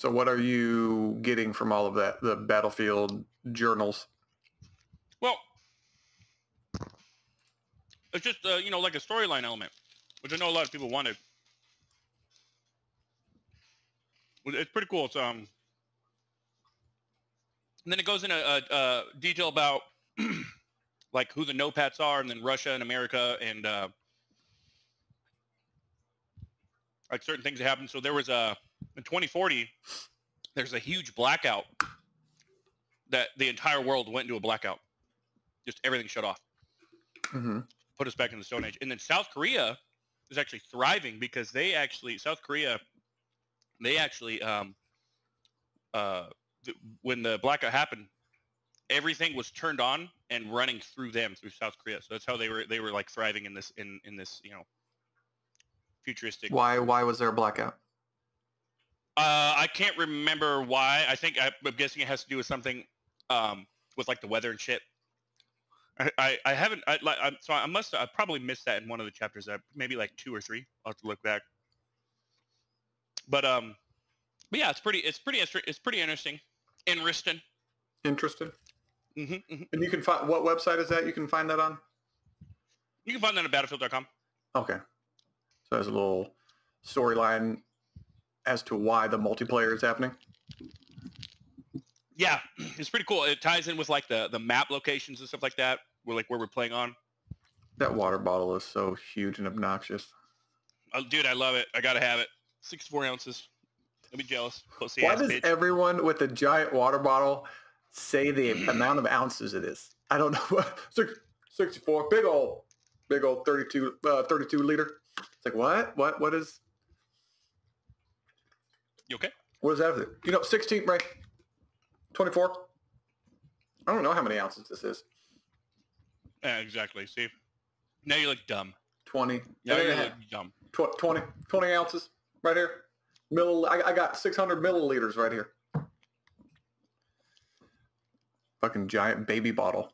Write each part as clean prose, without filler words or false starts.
So what are you getting from all of that? The Battlefield journals? Well, it's just you know, like a storyline element, which I know a lot of people wanted. It's pretty cool. It's and then it goes into detail about like who the no-pats are, and then Russia and America, and like certain things that happen. So there was in 2040, there's a huge blackout that the entire world went into a blackout. Just everything shut off. Mm-hmm. Put us back in the Stone Age. And then South Korea is actually thriving because South Korea, when the blackout happened, everything was turned on and running through South Korea. So that's how they were like thriving in this you know, futuristic. Why was there a blackout? I can't remember why. I'm guessing it has to do with something with like the weather and shit. I probably missed that in one of the chapters. Maybe like 2 or 3. I'll have to look back. But yeah, it's pretty interesting. Interesting. Mm-hmm, mm-hmm. And you can find, what website is that? You can find that on? You can find that at battlefield.com. Okay. So there's a little storyline as to why the multiplayer is happening. Yeah, it's pretty cool. It ties in with like the map locations and stuff like that. Where we're playing on. That water bottle is so huge and obnoxious. Oh, dude, I love it. I gotta have it. 64 ounces. I'll be jealous. Why does everyone with a giant water bottle say the amount of ounces it is? I don't know. 64, big old 32 liter. It's like, what is? You okay? What does that have to do? You know, 16, right? 24. I don't know how many ounces this is. Yeah, exactly. See, now you look dumb. 20. Now you look dumb. 20 ounces right here. I got 600 milliliters right here. Fucking giant baby bottle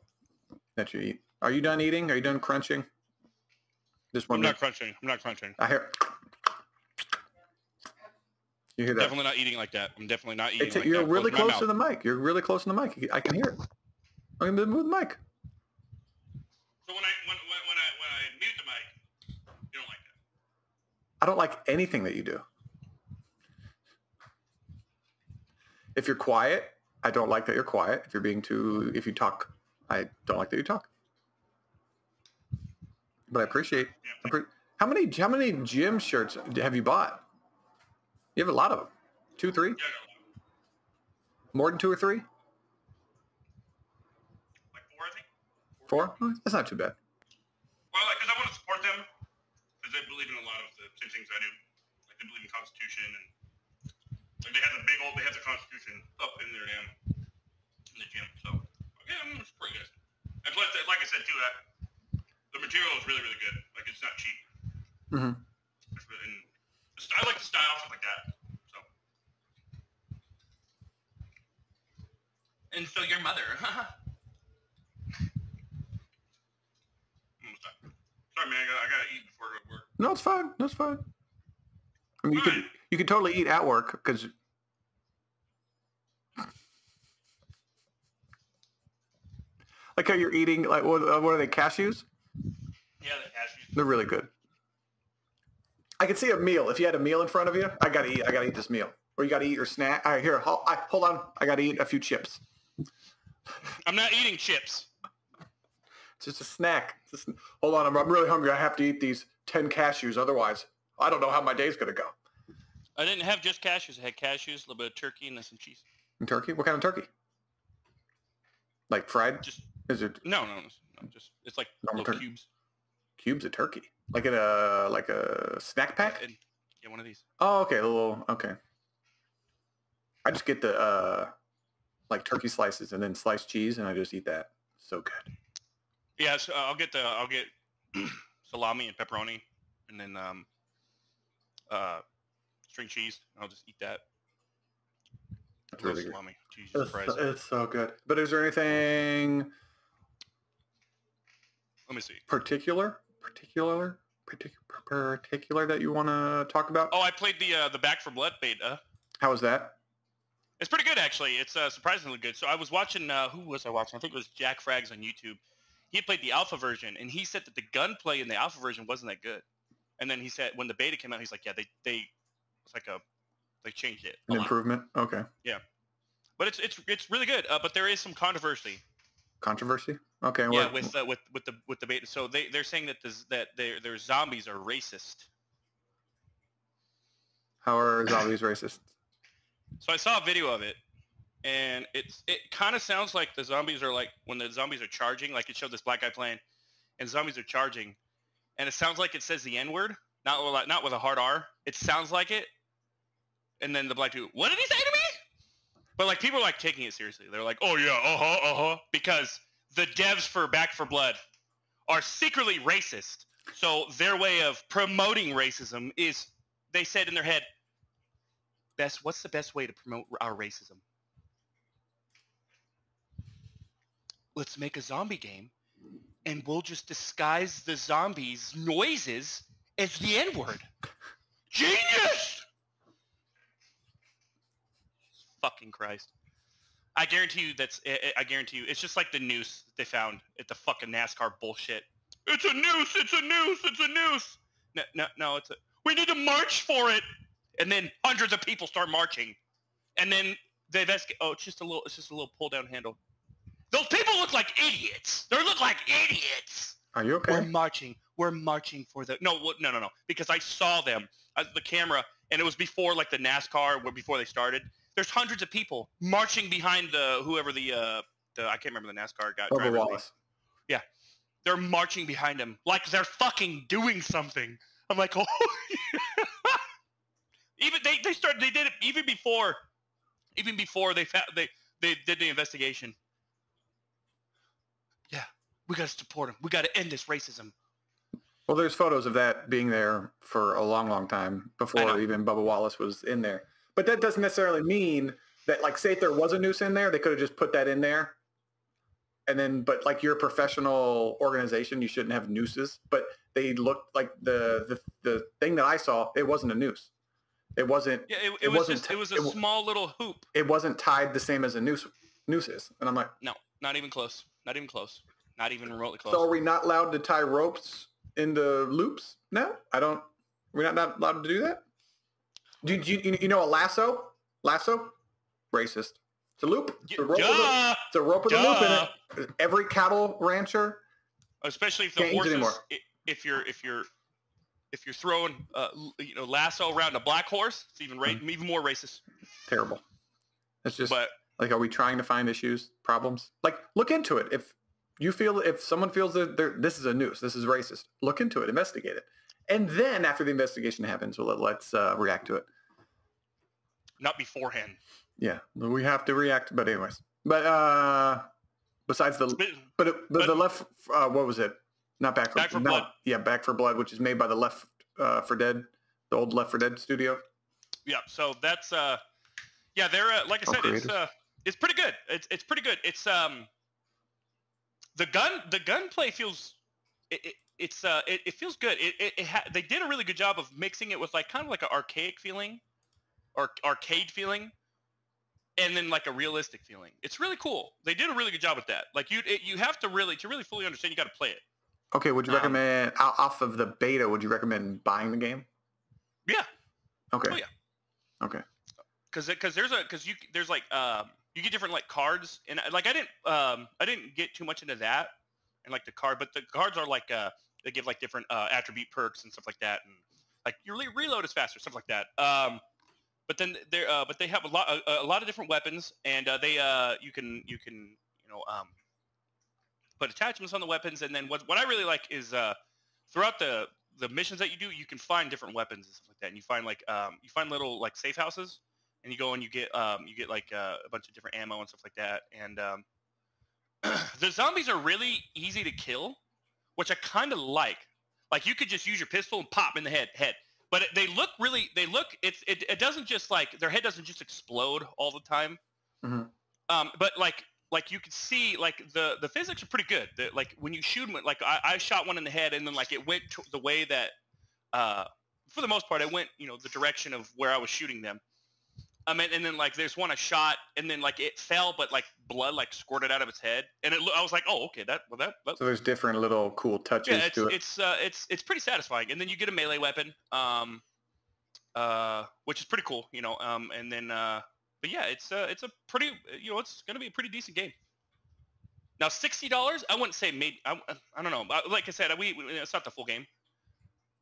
that you eat. Are you done eating? Are you done crunching? I'm not crunching. I hear. You hear that? Definitely not eating like that. I'm definitely not eating like you're that. really close to the mic. You're really close to the mic. I can hear it. I'm going to move the mic. So when I mute the mic, you don't like that? I don't like anything that you do. If you're quiet, I don't like that you're quiet. If you talk, I don't like that you talk. But I appreciate. How many gym shirts have you bought? You have a lot of them. 2, 3? Yeah, More than 2 or 3? like 4, I think. 4? Oh, that's not too bad. Well, because I want to support them, because they believe in a lot of the same things I do. Like they believe in Constitution, and like they have the Constitution up in their in the gym. So yeah, I'm gonna support you guys. And plus, like I said too, the material is really, really good. Like it's not cheap. Mm-hmm. I like the style, stuff like that. So. And so your mother. Sorry, man. I gotta eat before I go to work. No, it's fine. That's fine. I mean, you could totally eat at work because. Like how you're eating, like what are they, cashews? Yeah, the cashews. They're really good. I could see a meal. If you had a meal in front of you, I gotta eat this meal. Or you gotta eat your snack. All right, here, hold on. I gotta eat a few chips. I'm not eating chips. It's just a snack. Hold on, I'm really hungry. I have to eat these 10 cashews. Otherwise, I don't know how my day's gonna go. I didn't have just cashews. I had cashews, a little bit of turkey, and then some cheese. And turkey? What kind of turkey? Like fried? Is it? No. Just it's like little cubes. Cubes of turkey, like in a snack pack. Yeah, one of these. Oh, okay, okay. I just get the like turkey slices and then sliced cheese, and I just eat that. So good. Yeah, so I'll get salami and pepperoni, and then string cheese. I'll just eat that. That's really good. Salami, cheese, and fries. It's so good. But is there anything? Let me see. Particular that you want to talk about? Oh, I played the Back for Blood beta. How was that? It's pretty good, actually. It's surprisingly good. So I was watching, who was I watching? I think it was Jack Frags on YouTube. He played the alpha version, and he said that the gunplay in the alpha version wasn't that good. And then he said when the beta came out, he's like, yeah, they changed it. An improvement? Okay. Yeah. But it's really good. But there is some controversy. Controversy? Okay. Yeah, with the beta. So they're saying that their zombies are racist. How are zombies racist? So I saw a video of it, and it kind of sounds like the zombies are like when the zombies are charging. Like it showed this black guy playing, and zombies are charging, and it sounds like it says the N word, not with a hard R. It sounds like it, and then the black dude, what did he say to me? But like people are like taking it seriously. They're like, oh yeah, because the devs for Back 4 Blood are secretly racist. So their way of promoting racism is, they said in their head, what's the best way to promote our racism? Let's make a zombie game, and we'll just disguise the zombies' noises as the N-word. Genius! Fucking Christ. I guarantee you it's just like the noose they found at the fucking NASCAR bullshit. It's a noose, it's a noose, it's a noose. No, we need to march for it. And then hundreds of people start marching. And then they investigate, it's just a little pull down handle. Those people look like idiots. They look like idiots. Are you okay? We're marching for the, no, because I saw them, the camera, and it was before like the NASCAR, before they started. There's hundreds of people marching behind whoever the I can't remember the NASCAR guy. Bubba Wallace. Yeah. They're marching behind him like they're fucking doing something. I'm like, oh, yeah. Even they did it even before they did the investigation. Yeah, we gotta support him. We gotta end this racism. Well, there's photos of that being there for a long, long time before even Bubba Wallace was in there. But that doesn't necessarily mean that, like, say if there was a noose in there, they could have just put that in there. And then, but like you're a professional organization, you shouldn't have nooses. But they looked like the thing that I saw, it wasn't a noose. It wasn't. Yeah, it was a small little hoop. It wasn't tied the same as a noose is. And I'm like, no, not even close. Not even close. Not even remotely close. So are we not allowed to tie ropes into loops? No, we're not allowed to do that. Do you know a lasso? Lasso? Racist. It's a loop. It's a rope, it's a rope with a loop in it. Every cattle rancher, especially if the horses, if you're throwing lasso around a black horse, it's even more racist. Terrible. It's just like, are we trying to find issues, problems? Like, look into it. If someone feels that this is a noose, this is racist, look into it, investigate it. And then after the investigation happens, let's react to it. Not beforehand. Yeah, we have to react. But anyways, besides the Left, what was it? Not Back 4 Blood. Yeah, Back 4 Blood, which is made by the Left 4 Dead, the old Left 4 Dead studio. Yeah, so that's they're like I said, it's pretty good. It's pretty good. It's the gunplay feels it feels good. They did a really good job of mixing it with like kind of like an archaic feeling or arcade feeling, and then like a realistic feeling. It's really cool. They did a really good job with that. Like you have to really fully understand, you got to play it. Okay, would you recommend off of the beta? Would you recommend buying the game? Yeah. Okay. Oh yeah. Okay. Because there's like you get different like cards, and like I didn't get too much into that and like the card, but the cards are like they give like different attribute perks and stuff like that, and like your reload is faster, stuff like that. But then they have a lot of different weapons, and you can put attachments on the weapons, and then what I really like is throughout the missions that you do, you can find different weapons and stuff like that, and you find like you find little like safe houses, and you go and you get like a bunch of different ammo and stuff like that, and the zombies are really easy to kill, which I kind of like. Like you could just use your pistol and pop in the head. But it doesn't just like, their head doesn't just explode all the time. Mm-hmm. But like you can see like the physics are pretty good. Like when you shoot them, like I shot one in the head, and then like it went the way that, for the most part, it went, the direction of where I was shooting them. And then like there's one I shot, and then like it fell, but like blood like squirted out of its head, and I was like, oh, okay, that. So there's different little cool touches Yeah, to it. it's pretty satisfying, and then you get a melee weapon, which is pretty cool, you know. And then but yeah, it's a pretty, you know, it's gonna be a pretty decent game. Now $60, I wouldn't say maybe. I don't know. Like I said, it's not the full game.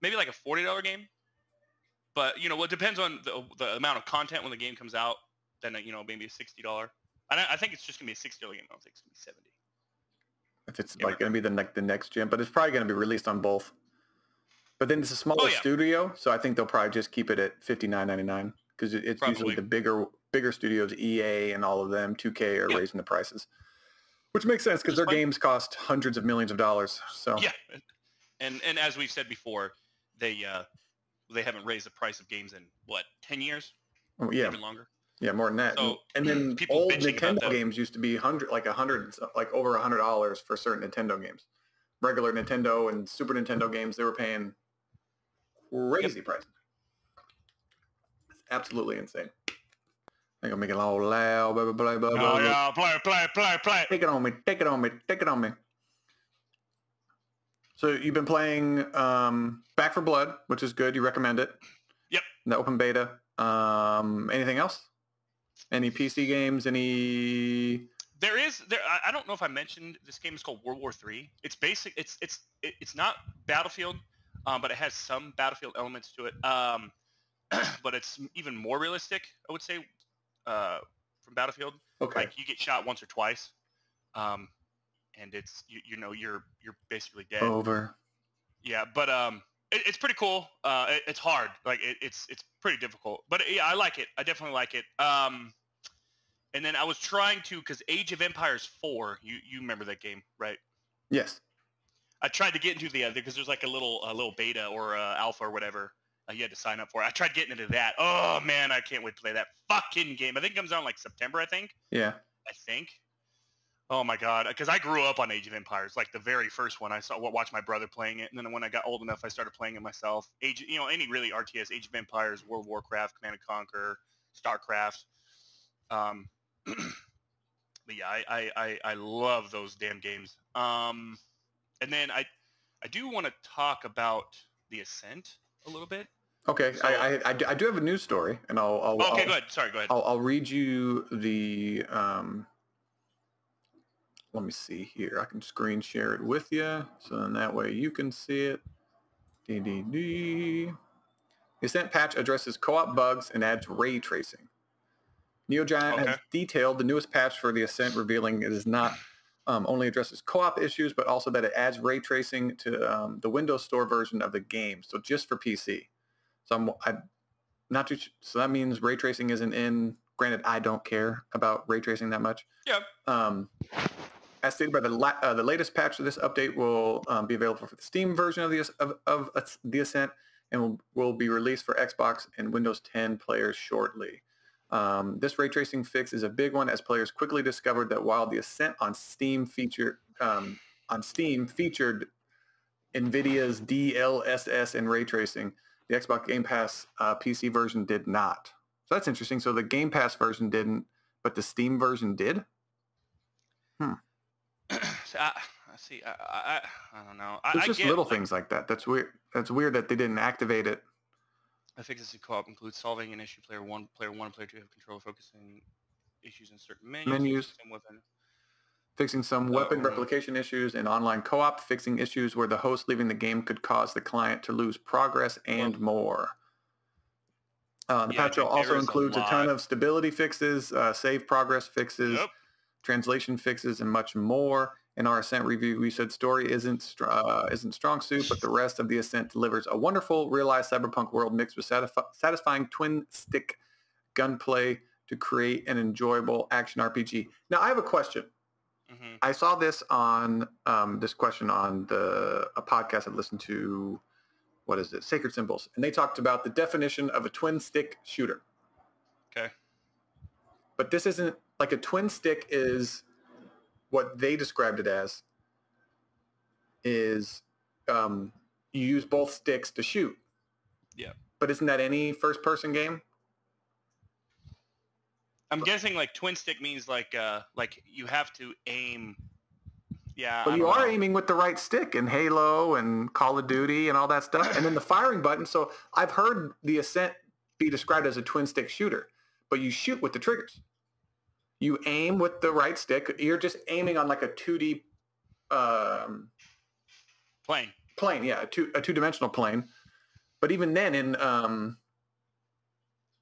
Maybe like a $40 game. But you know, it depends on the amount of content when the game comes out. Then you know, maybe a $60. I think it's just gonna be a $60 game. I don't think it's gonna be 70. If it's like gonna be the next gen, but it's probably gonna be released on both. But then it's a smaller studio, so I think they'll probably just keep it at $59.99 because it's usually the bigger studios, EA and all of them, 2K are raising the prices, which makes sense because their games cost hundreds of millions of dollars. So yeah, and as we've said before, they haven't raised the price of games in what 10 years? Oh, yeah, even longer. Yeah, more than that. So, and then old Nintendo games used to be $100, like over $100 for certain Nintendo games. Regular Nintendo and Super Nintendo games, they were paying crazy prices. It's absolutely insane. I think I'm making it all loud. Blah, blah, blah, blah, blah. Yeah, play. Take it on me. So you've been playing Back 4 Blood, which is good. You recommend it? Yep. The open beta. Anything else? Any PC games? Any? There. I don't know if I mentioned this game is called World War III. It's basic. It's not Battlefield, but it has some Battlefield elements to it. But it's even more realistic, I would say, from Battlefield. Okay. Like you get shot once or twice, and it's you know you're basically dead. Over. Yeah, but it's pretty cool. It's hard. Like it's pretty difficult. But yeah, I like it. I definitely like it. And then I was trying to, because Age of Empires 4, you remember that game, right? Yes. I tried to get into the other because there's like a little beta or alpha or whatever you had to sign up for. I tried getting into that. Oh man, I can't wait to play that fucking game. I think it comes out in like September. I think. Yeah. I think. Oh my god, because I grew up on Age of Empires, like the very first one. I watched my brother playing it, and then when I got old enough, I started playing it myself. Any really RTS, Age of Empires, World of Warcraft, Command and Conquer, StarCraft. But yeah, I love those damn games. And then I do want to talk about the Ascent a little bit. Okay, so, I do have a news story, and I'll go ahead. Sorry, go ahead. I'll read you the let me see here. I can screen share it with you, so then that way you can see it. The Ascent patch addresses co-op bugs and adds ray tracing. NeoGiant has detailed the newest patch for the Ascent, revealing it is not only addresses co-op issues, but also that it adds ray tracing to the Windows Store version of the game, so just for PC. So I'm not too. So that means ray tracing isn't in. Granted, I don't care about ray tracing that much. Yeah. As stated by the latest patch of this update will be available for the Steam version of the Ascent and will be released for Xbox and Windows 10 players shortly. This ray tracing fix is a big one, as players quickly discovered that while the Ascent on Steam featured NVIDIA's DLSS and ray tracing, the Xbox Game Pass PC version did not. So that's interesting. So the Game Pass version didn't, but the Steam version did? I don't know. It's just little things like that. That's weird. That's weird that they didn't activate it. I think this co-op includes solving an issue. Player 1 and player 2 have control of focusing issues in certain menus. Fixing some weapon replication issues in online co-op. Fixing issues where the host leaving the game could cause the client to lose progress and more. The patch also includes a ton of stability fixes, save progress fixes, translation fixes, and much more. In our Ascent review, we said story isn't strong suit, but the rest of the Ascent delivers a wonderful, realized cyberpunk world mixed with satisfying twin-stick gunplay to create an enjoyable action RPG. Now, I have a question. Mm-hmm. I saw this on this question on a podcast I listened to. What is it? Sacred Symbols, and they talked about the definition of a twin-stick shooter. Okay. But this isn't like a twin stick is. What they described it as is you use both sticks to shoot. Yeah. But isn't that any first-person game? I'm guessing like twin stick means like you have to aim. Yeah, But I you don't are know. aiming with the right stick in Halo and Call of Duty and all that stuff. And then the firing button. So I've heard the Ascent be described as a twin stick shooter, but you shoot with the triggers. You aim with the right stick. You're just aiming on like a 2D Plane. plane. Yeah, a two-dimensional plane. But even then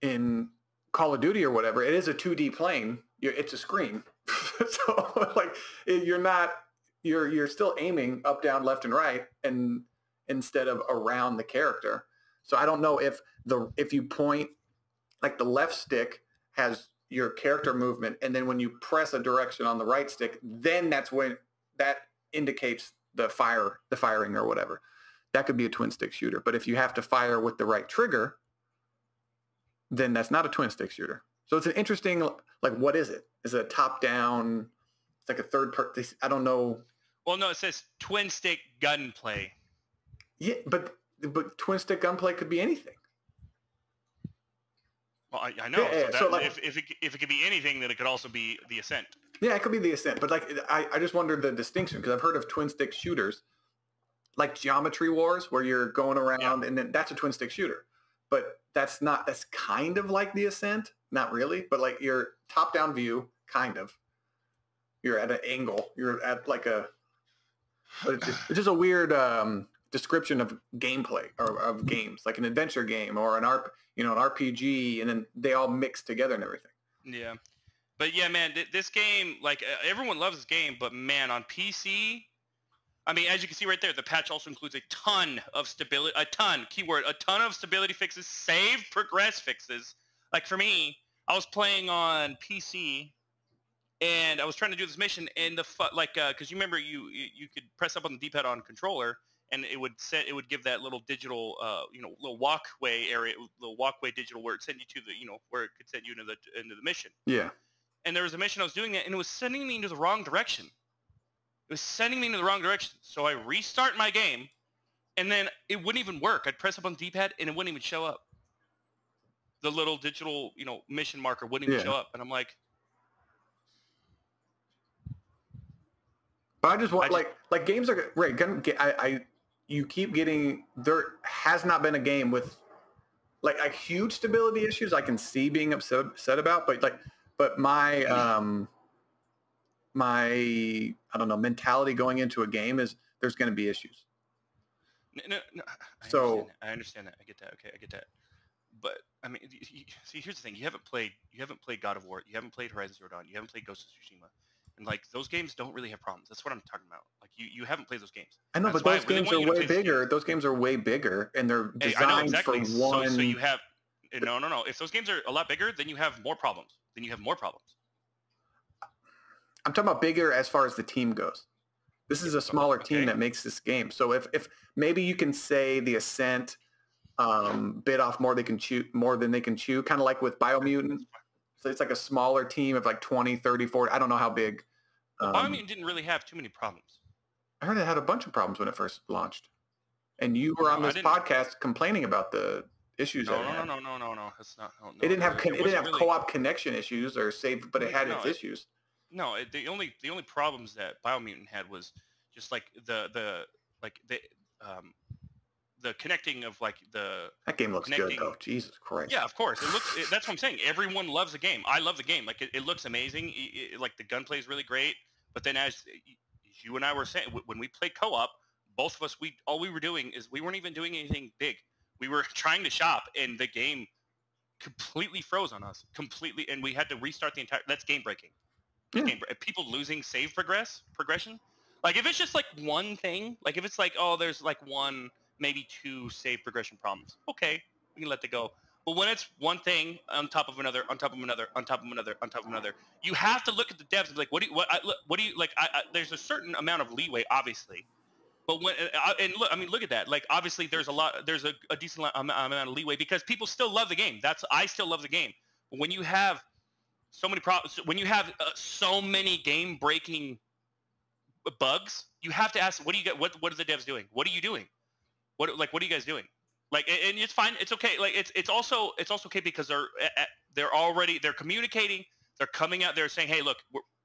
in Call of Duty or whatever, it is a 2D plane. It's a screen. So like you're still aiming up, down, left, and right, and instead of around the character. So I don't know if you point, like the left stick has your character movement, and then when you press a direction on the right stick, then that's when that indicates the firing or whatever. That could be a twin stick shooter. But if you have to fire with the right trigger, then that's not a twin stick shooter. So it's an interesting, like, what is it? Is it a top down? It's like a third part. I don't know. Well, no, it says twin stick gunplay. Yeah, but twin stick gunplay could be anything. Well, I know. Yeah, so so like, if it could be anything, then it could also be the Ascent. Yeah, it could be the Ascent. But like, I just wondered the distinction, because I've heard of twin stick shooters, like Geometry Wars, where you're going around, and then that's a twin stick shooter. But that's kind of like the Ascent. Not really, but like your top down view, kind of. You're at an angle. You're at like but it's just a weird description of gameplay or of games, like an adventure game or an RPG, and then they all mix together and everything. Yeah, but yeah, man, this game, like everyone loves this game, but man, on PC, I mean, as you can see right there, the patch also includes a ton of stability, a ton of stability fixes, save, progress fixes. Like for me, I was playing on PC, and I was trying to do this mission, and because you remember you could press up on the D-pad on controller, and it would give that little digital little walkway area, little walkway digital where it sent you to the where it could send you into the mission. Yeah. And there was a mission I was doing it, and it was sending me into the wrong direction. So I restart my game, and then it wouldn't even work. I'd press up on the D-pad, and it wouldn't even show up. The little digital, mission marker wouldn't even show up. And I'm like... But I just want, like games are... Right, you keep getting... There has not been a game with, like huge stability issues I can see being upset about, but my... my, I don't know, mentality going into a game is there's going to be issues. No, I understand that. I get that. Okay, I get that. But I mean, see, here's the thing: you haven't played God of War, you haven't played Horizon Zero Dawn, you haven't played Ghost of Tsushima, and like those games don't really have problems. That's what I'm talking about. Like you haven't played those games. I know, but those games are way bigger. Those games are way bigger, and they're designed for one. So you have no. If those games are a lot bigger, then you have more problems. I'm talking about bigger as far as the team goes. This is a smaller team that makes this game. So if maybe you can say the Ascent bit off more than they can chew, kind of like with Biomutant. So it's like a smaller team of like 20, 30, 40. I don't know how big. Biomutant didn't really have too many problems. I heard it had a bunch of problems when it first launched. And you were on this podcast complaining about the issues. No. That's not. No, it didn't have co-op connection issues or save, but it had its issues. No, the only problems that Biomutant had was just like the connecting of like the. That game looks good though. Jesus Christ. Yeah, of course. That's what I'm saying. Everyone loves the game. I love the game. Like it looks amazing. Like the gunplay is really great. But then as you and I were saying, when we played co-op, both of us, all we were doing is we weren't even doing anything big. We were trying to shop, and the game completely froze on us. Completely, and we had to restart the entire. That's game breaking. People losing save progression. Like if it's just like one thing, like if it's like, oh, there's like one, maybe two save progression problems. Okay, we can let that go. But when it's one thing on top of another, on top of another, on top of another, on top of another, you have to look at the devs and be like, what do you like? There's a certain amount of leeway, obviously. But when look at that. Like obviously, there's a decent amount of leeway because people still love the game. I still love the game. But when you have so many problems, when you have so many game-breaking bugs, you have to ask, what are the devs doing? What are you doing? What are you guys doing? Like, and it's fine. It's okay. Like, it's also okay because they're communicating. They're coming out there saying, hey, look,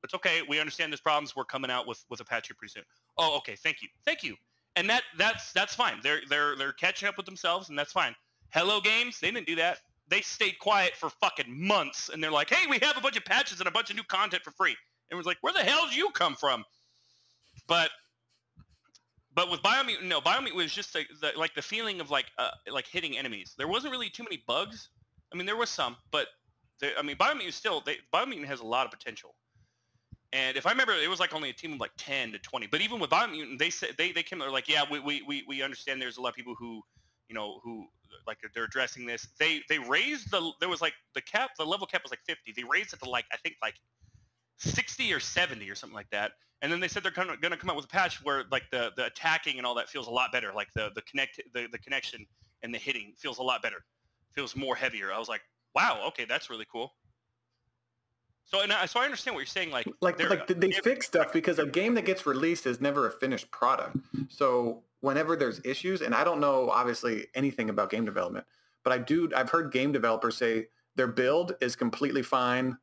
it's okay. We understand there's problems. We're coming out with a patch here pretty soon. Oh, okay. Thank you. And that's fine. They're catching up with themselves, and that's fine. Hello Games, they didn't do that. They stayed quiet for fucking months, and they're like, hey, we have a bunch of patches and a bunch of new content for free. And it was like, where the hell did you come from? But with Biomutant, no, Biomutant was just like the feeling of like hitting enemies. There wasn't really too many bugs. I mean, there was some, but Biomutant has a lot of potential. And if I remember, it was like only a team of like 10 to 20. But even with Biomutant, they said they came. They're like, yeah, we understand. There's a lot of people who like they're addressing this. They raised there was like the level cap was like 50. They raised it to like I think like 60 or 70 or something like that. And then they said they're going to come out with a patch where like the attacking and all that feels a lot better. Like the connection and the hitting feels a lot better. Feels more heavier. I was like, wow, okay, that's really cool. So I understand what you're saying. They fix stuff because a game that gets released is never a finished product. So whenever there's issues, and I don't know obviously anything about game development, but I've heard game developers say their build is completely fine.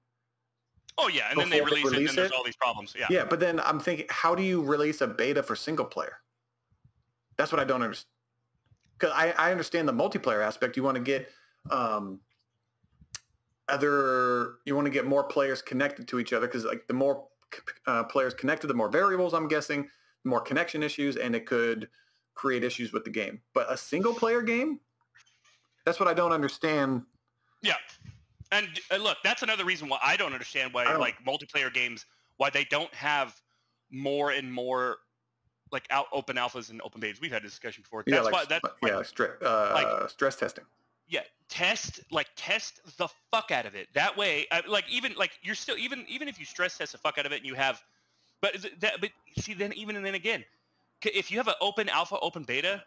Oh yeah, and then they release it, and then there's all these problems. Yeah. Yeah, but then I'm thinking, how do you release a beta for single player? That's what I don't understand. Because I understand the multiplayer aspect. You want to get you want to get more players connected to each other because like the more players connected, the more variables, I'm guessing, the more connection issues, and it could create issues with the game. But a single player game, that's what I don't understand. Yeah. And look, that's another reason why I don't understand why like multiplayer games, why they don't have more and more like open alphas and open betas. We've had a discussion before. Stress testing. Yeah, test the fuck out of it. That way, you're still even if you stress test the fuck out of it and you have, but see then again, if you have an open alpha, open beta,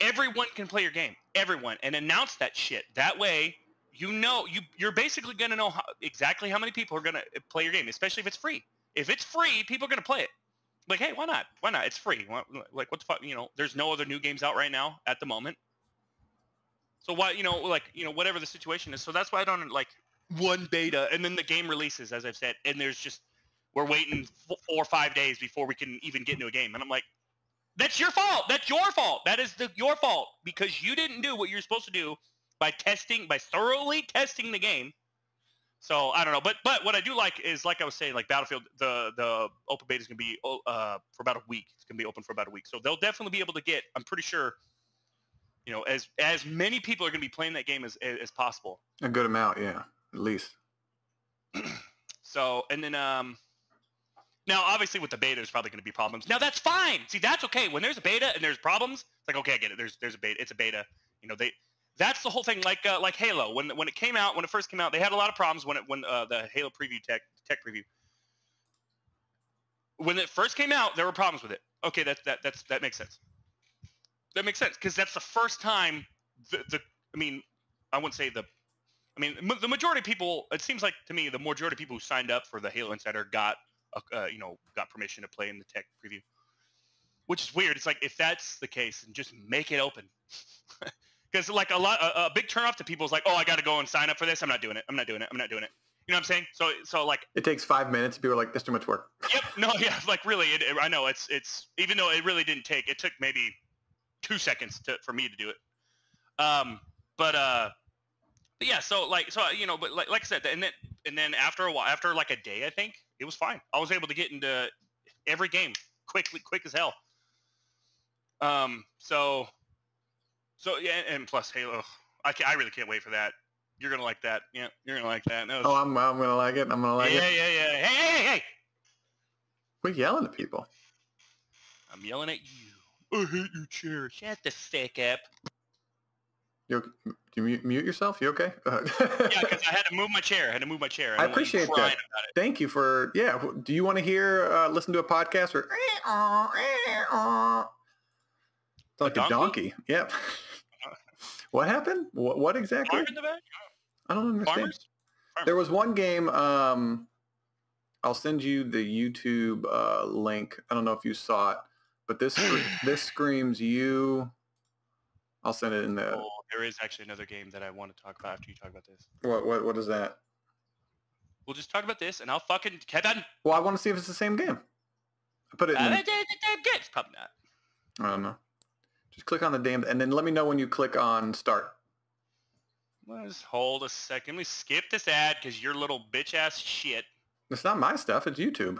everyone can play your game, everyone, and announce that shit. That way. You're basically going to know exactly how many people are going to play your game, especially if it's free. If it's free, people are going to play it. Like, hey, why not? Why not? It's free. Like, what the fuck? There's no other new games out right now at the moment. So why, whatever the situation is. So that's why I don't like one beta and then the game releases, as I've said, and we're waiting 4 or 5 days before we can even get into a game. And I'm like, that's your fault. That's your fault. That is your fault because you didn't do what you're supposed to do. By thoroughly testing the game. So I don't know, but what I do like is, like I was saying, like Battlefield, the open beta is gonna be for about a week. It's gonna be open for about a week, so they'll definitely be able to get. I'm pretty sure, as many people are gonna be playing that game as possible. A good amount, yeah, at least. So and then now obviously with the beta, there's probably gonna be problems. Now that's fine. See, that's okay. When there's a beta and there's problems, it's like okay, I get it. There's a beta. It's a beta. That's the whole thing. Like Halo, when it first came out, they had a lot of problems when the Halo preview tech preview. When it first came out, there were problems with it. Okay, that makes sense. That makes sense because that's the first time the majority of people. It seems like to me the majority of people who signed up for the Halo Insider got permission to play in the tech preview, which is weird. It's like if that's the case, then just make it open. Because like a big turnoff to people is like, oh, I got to go and sign up for this. I'm not doing it. You know what I'm saying? So like it takes 5 minutes. People are like, that's too much work. Yep. No. Yeah. Like really, I know it's even though it really didn't take. It took maybe 2 seconds for me to do it. But yeah. So like I said, and then after a while, after like a day, I think it was fine. I was able to get into every game quick as hell. So yeah, and plus Halo, I really can't wait for that. You're gonna like that. Yeah, you're gonna like that. No, I'm gonna like it. I'm gonna like it. Yeah. Hey! We're yelling at people. I'm yelling at you. I hate your chair. Shut the fuck up. Do you mute yourself? You okay? Yeah, because I had to move my chair. I appreciate that. Thank you for. Yeah. Do you want to listen to a podcast or? It's like a donkey. Yep. What happened? What exactly? In the back? I don't understand. Farmers? There was one game. I'll send you the YouTube link. I don't know if you saw it, but this screams you. I'll send it in the. Oh, there is actually another game that I want to talk about after you talk about this. What is that? We'll just talk about this, and I'll fucking Kevin. Well, I want to see if it's the same game. I put it in. It's probably not. I don't know. Just click on the damn, and then let me know when you click on start. Let's hold a second. Let me skip this ad because your little bitch ass shit. It's not my stuff. It's YouTube.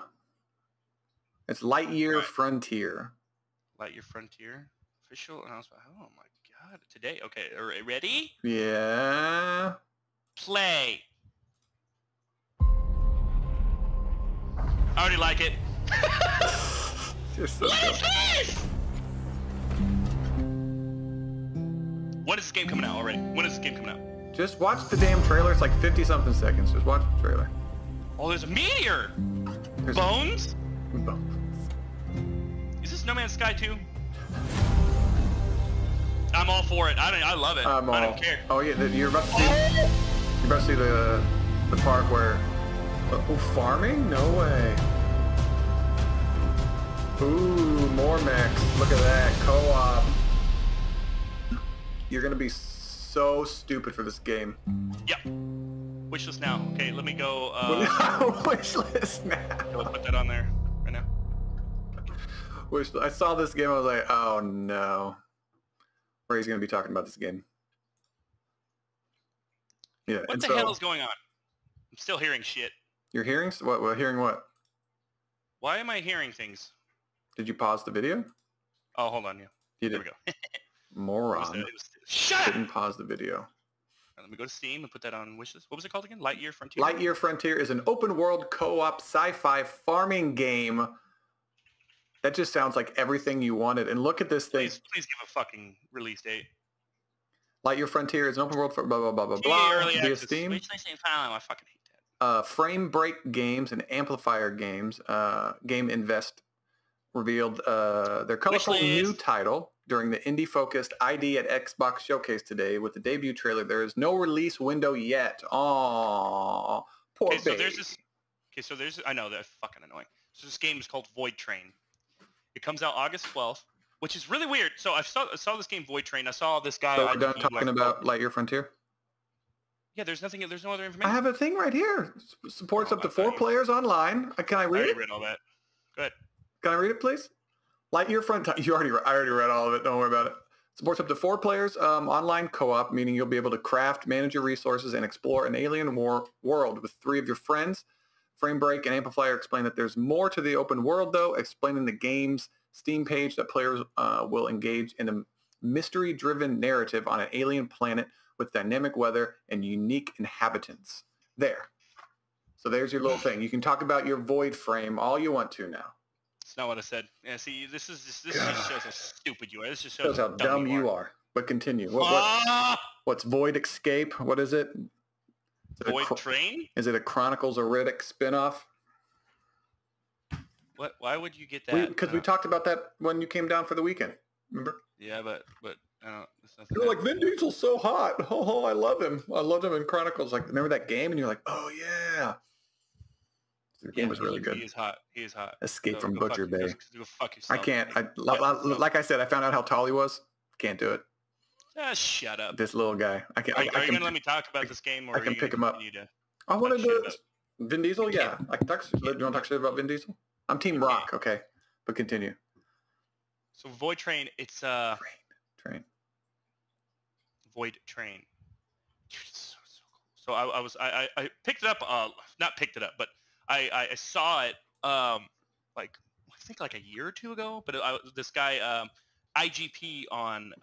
It's Lightyear Frontier. Lightyear Frontier official announcement. Oh my god! Today. Okay. Ready? Yeah. Play. I already like it. You're so What dumb. is this? When is this game coming out already? When is this game coming out? Just watch the damn trailer. It's like 50-something seconds. Just watch the trailer. Oh, there's a meteor. There's Bones? bones. Is this No Man's Sky 2? I'm all for it. I love it. I don't care. Oh yeah, you're about to see. You're about to see the part where. Oh, farming? No way. Ooh, more mechs. Look at that co-op. You're gonna be so stupid for this game. Yep. Wishlist now. Okay, let me go. Wishlist now. I'll put that on there right now. I saw this game. I was like, oh no. Where he's gonna be talking about this game. Yeah. What the hell is going on? I'm still hearing shit. You're hearing what? Hearing what? Why am I hearing things? Did you pause the video? Oh, hold on. Yeah. You There did. we go. Moron. Shut up! Didn't pause the video. Let me go to Steam and put that on wishlist. What was it called again? Lightyear Frontier? Lightyear Frontier is an open-world co-op sci-fi farming game. That just sounds like everything you wanted. And look at this thing. Please give a fucking release date. Lightyear Frontier is an open world for blah, blah, blah, blah, Gee, blah. early Via access. Steam. I fucking hate that. Frame Break Games and Amplifier Games, Game Invest revealed their colorful new title during the indie-focused ID at Xbox showcase today with the debut trailer. There is no release window yet. Aww, poor baby. So there's this. Okay, so there's. I know that's fucking annoying. So this game is called Voidtrain. It comes out August 12th, which is really weird. So I saw this game Voidtrain. I saw this guy. So we're done talking about Lightyear Frontier? Yeah, there's no other information. I have a thing right here. Supports up to 4 players online. Can I read it? I already read all that. Go ahead. Can I read it, please? Lightyear Frontier. I already read all of it. Don't worry about it. Supports up to 4 players online co-op, meaning you'll be able to craft, manage your resources, and explore an alien world with 3 of your friends. Frame Break and Amplifier explain that there's more to the open world, though, explaining the game's Steam page that players will engage in a mystery-driven narrative on an alien planet with dynamic weather and unique inhabitants. There. So there's your little thing. You can talk about your void frame all you want to now. That's not what I said. Yeah, see, this just shows how stupid you are. This just shows Shows how dumb you are. But continue. What's Void Escape? What is it? Voidtrain? Is it a Chronicles of Riddick spinoff? What? Why would you get that? Because we talked about that when you came down for the weekend. Remember? Yeah, but I don't. You're like, Vin Diesel's so hot. Oh, I love him. I loved him in Chronicles. Like, remember that game? And you're like, oh yeah. The game was really good. He is hot. He is hot. Escape from Butcher Bay. Go fuck yourself. I can't. Like I said, I found out how tall he was. Can't do it. Shut up. This little guy. I can't. Are you gonna let me talk about this game, or I can pick him up. To I wanted to. about Vin Diesel. Yeah, I can talk. Do you want to talk shit about Vin Diesel? I'm Team Rock. Okay, but continue. So Voidtrain, it's Train. Voidtrain. So I picked it up. Not picked it up, but I saw it like I think like a year or 2 ago. But this guy IGP on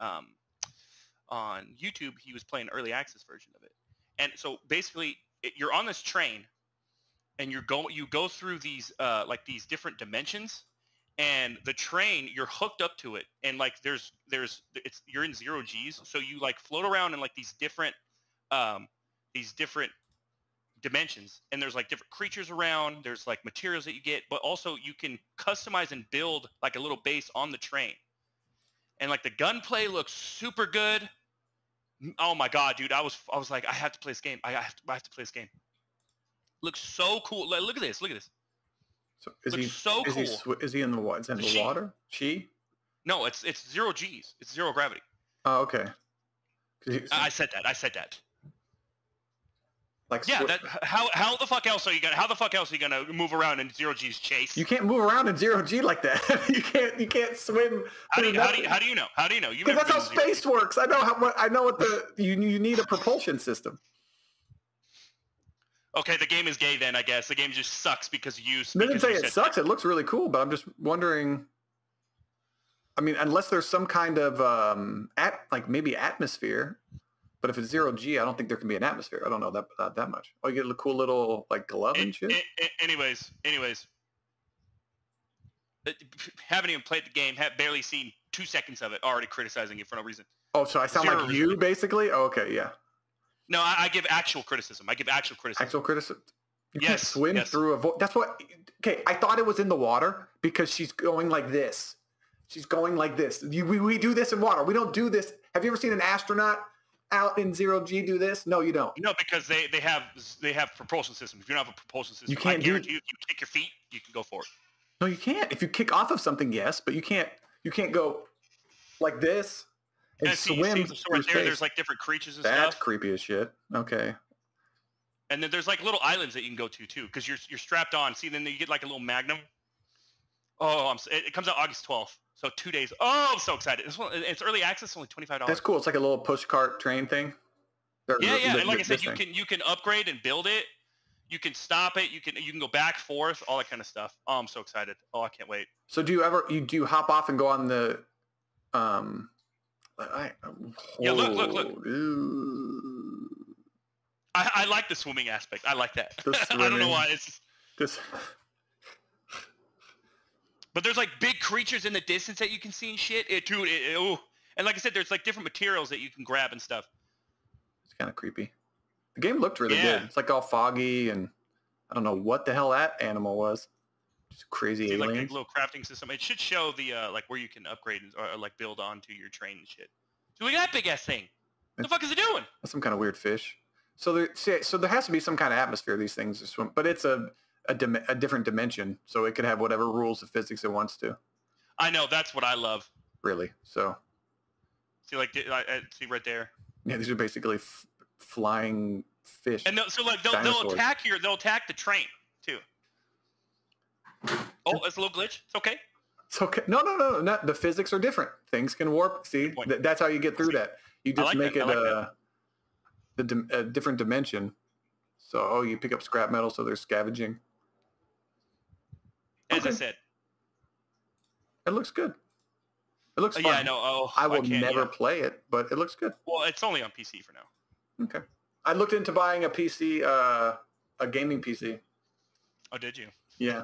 YouTube, he was playing early access version of it. And so basically, you're on this train, and you go through these like these different dimensions, and the train, you're hooked up to it, and like you're in 0 G's, so you like float around in like these different dimensions, and there's like different creatures around, there's like materials that you get, but also you can customize and build like a little base on the train. And like the gunplay looks super good. Oh my god, dude! I was like, I have to play this game. I have to play this game. Looks so cool. Like, look at this. Look at this. So is looks he so cool? Is he in the what? Is he in the water? No, it's 0 G's. It's 0 gravity. Oh, okay. I said that. Like Yeah, that how the fuck else are you gonna move around in zero G's chase? you can't move around in zero G like that. you can't swim. How do you know? How do you know? Because that's how space works. I know what you need a propulsion system. Okay, the game is gay then, I guess. The game just sucks because you. I didn't say it sucks. It looks really cool, but I'm just wondering. I mean, unless there's some kind of like maybe atmosphere. But if it's zero G, I don't think there can be an atmosphere. I don't know that much. Oh, you get a cool little like glove and shit. Anyways, haven't even played the game. Have barely seen 2 seconds of it. Already criticizing it for no reason. Oh, so I sound like you basically? Oh, okay, yeah. No, I give actual criticism. Actual criticism. You can't swim through a That's what. Okay, I thought it was in the water because she's going like this. She's going like this. We do this in water. We don't do this. Have you ever seen an astronaut out in zero G do this? No, you don't. No, because they have propulsion systems. If you don't have a propulsion system, you can't I guarantee you, if you kick your feet, you can go for it. No, you can't. If you kick off of something, yes, but you can't go like this and swim. So right there's like different creatures and stuff. stuff. That's creepy as shit. Okay. And then there's like little islands that you can go to too, because you're strapped on. See, then you get like a little magnum. Oh, it comes out August 12th. So 2 days. Oh, I'm so excited. It's early access, only $25. That's cool. It's like a little push cart train thing. Yeah. And like I said, you can upgrade and build it. You can stop it. You can go back, forth, all that kind of stuff. Oh, I'm so excited. Oh, I can't wait. So do you hop off and go on the yeah, look. I like the swimming aspect. I like that. I don't know why. It's just... But there's like big creatures in the distance that you can see and shit. And like I said, there's like different materials that you can grab and stuff. It's kind of creepy. The game looked really good. It's like all foggy and I don't know what the hell that animal was. Just crazy aliens. Like a little crafting system. It should show the like where you can upgrade or like build onto your train and shit. So look at that big ass thing. What the fuck is it doing? That's some kind of weird fish. So there has to be some kind of atmosphere these things to swim, but it's a different dimension, so it could have whatever rules of physics it wants to. I know, that's what I love. Really? So see, like, see right there. Yeah, these are basically flying fish. And they'll attack the train too. Oh, it's a little glitch. It's okay. It's okay. No. The physics are different. Things can warp. See, that's how you get through that. You just make it a different dimension. So, you pick up scrap metal, so they're scavenging. As I said. It looks good. It looks fun. Yeah, I know. Oh, I will never play it, but it looks good. Well, it's only on PC for now. Okay. I looked into buying a PC, a gaming PC. Oh, did you? Yeah.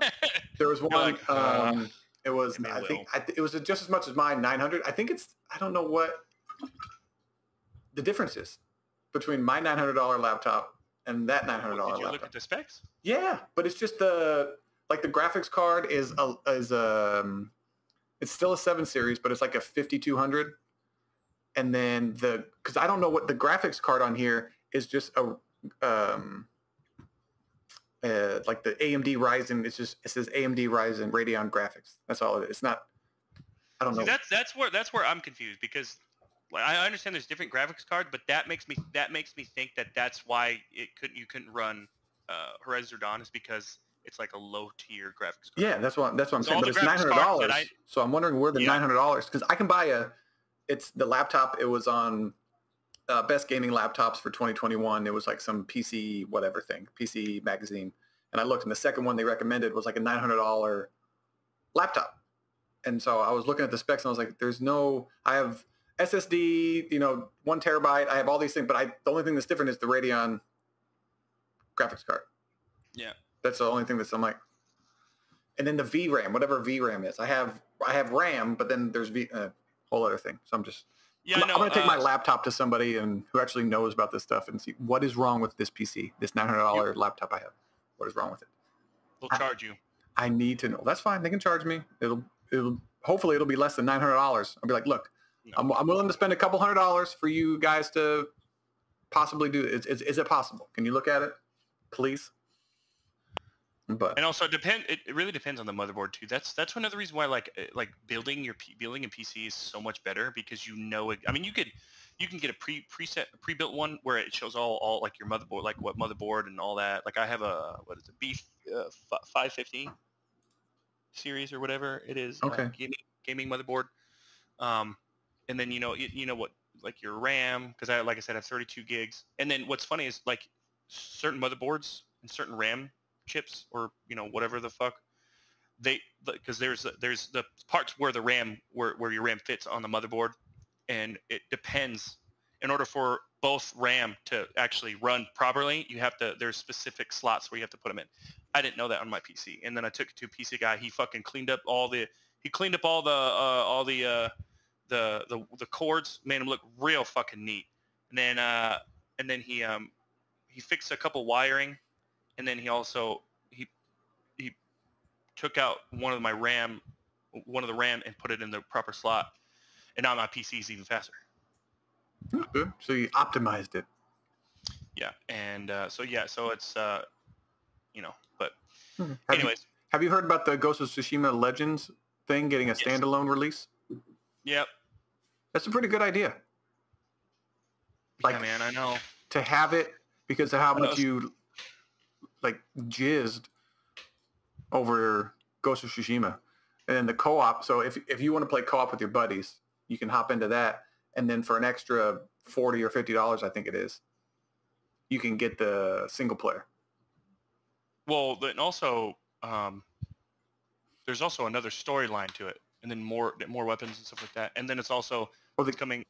There was one. It was. I think it was just as much as mine. 900. I think it's. I don't know what the difference is between my $900 laptop and that $900 laptop. Did you look at the specs? Yeah, but it's just the graphics card is it's still a 7 series, but it's like a 5200. And then because I don't know what the graphics card on here is, just a like the AMD Ryzen. It says AMD Ryzen Radeon graphics. That's all it is. It's not. I don't know. That's where I'm confused, because I understand there's different graphics cards, but that makes me think that that's why you couldn't run Horizon Zero Dawn, is because it's like a low tier graphics card. Yeah, that's what I'm saying. But it's $900, so I'm wondering where the $900, because I can buy it's the laptop. It was on Best Gaming Laptops for 2021. It was like some PC whatever thing, PC magazine, and I looked, and the second one they recommended was like a $900 laptop. And so I was looking at the specs, and I was like, I have SSD, 1 terabyte. I have all these things, but the only thing that's different is the Radeon graphics card. Yeah. That's the only thing that's, I'm like, and then the VRAM, whatever VRAM is. I have RAM, but then there's a whole other thing. So I'm going to take my laptop to somebody who actually knows about this stuff and see what is wrong with this PC, this $900 laptop I have. What is wrong with it? They'll charge you. I need to know. That's fine. They can charge me. Hopefully it'll be less than $900. I'll be like, look, no. I'm willing to spend a couple $100 for you guys to possibly do it. Is it possible? Can you look at it, please? But And also it really depends on the motherboard too. That's another reason why like building building a PC is so much better, because you know it. I mean, you can get a pre-built one where it shows all like your motherboard, like what motherboard and all that. Like I have a, what is it, B550 series or whatever it is, okay. Gaming motherboard. And then you know what, like your RAM, because like I said, I have 32 gigs. And then what's funny is like certain motherboards and certain RAM chips, or whatever the fuck, because there's the parts where the RAM where your RAM fits on the motherboard, and it depends. In order for both RAM to actually run properly, there's specific slots where you have to put them in. I didn't know that on my PC, and then I took it to a PC guy. He fucking cleaned up all the cords, made them look real fucking neat. And then he fixed a couple wiring, and then he also he took out one of the RAM and put it in the proper slot. And now my PC is even faster. Good. So you optimized it. Yeah, and so it's but anyways. Have you heard about the Ghost of Tsushima Legends thing getting a standalone release? Yep. That's a pretty good idea. Like, yeah, man, I know. To have it because of how much you like jizzed over Ghost of Tsushima. And then the co-op, so if you want to play co-op with your buddies, you can hop into that, and then for an extra $40 or $50, I think it is, you can get the single player. Well, then also there's also another storyline to it, and then more weapons and stuff like that. And then it's also coming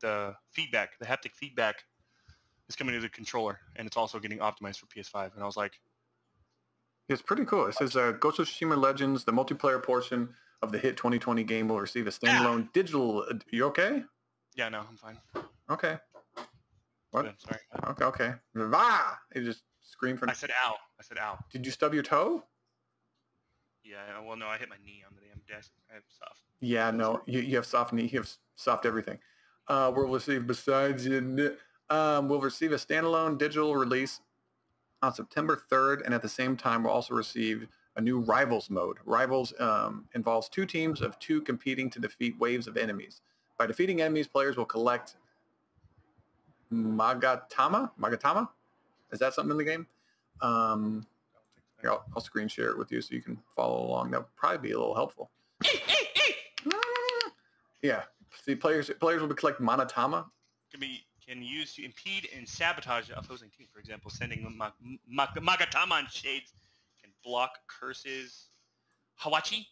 the haptic feedback is coming to the controller, and it's also getting optimized for PS5. And I was like, it's pretty cool. It says Ghost of Tsushima Legends, the multiplayer portion of the hit 2020 game, will receive a standalone digital. You okay? Yeah, no, I'm fine. Okay. What? Good, sorry. Okay. Ah! It just screamed for. I said ow. Did you stub your toe? Yeah. Well, no, I hit my knee on the damn desk. I have soft. Yeah, no, you have soft knee. You have soft everything. We'll receive we'll receive a standalone digital release on September 3rd, and at the same time, we'll also receive a new Rivals mode. Rivals involves two teams of two competing to defeat waves of enemies. By defeating enemies, players will collect Magatama? Is that something in the game? Here, I'll screen share it with you so you can follow along. That would probably be a little helpful. Yeah. See, players will be collecting Manatama. Can use to impede and sabotage the opposing team. For example, sending Magatama on shades can block curses. Hawacha.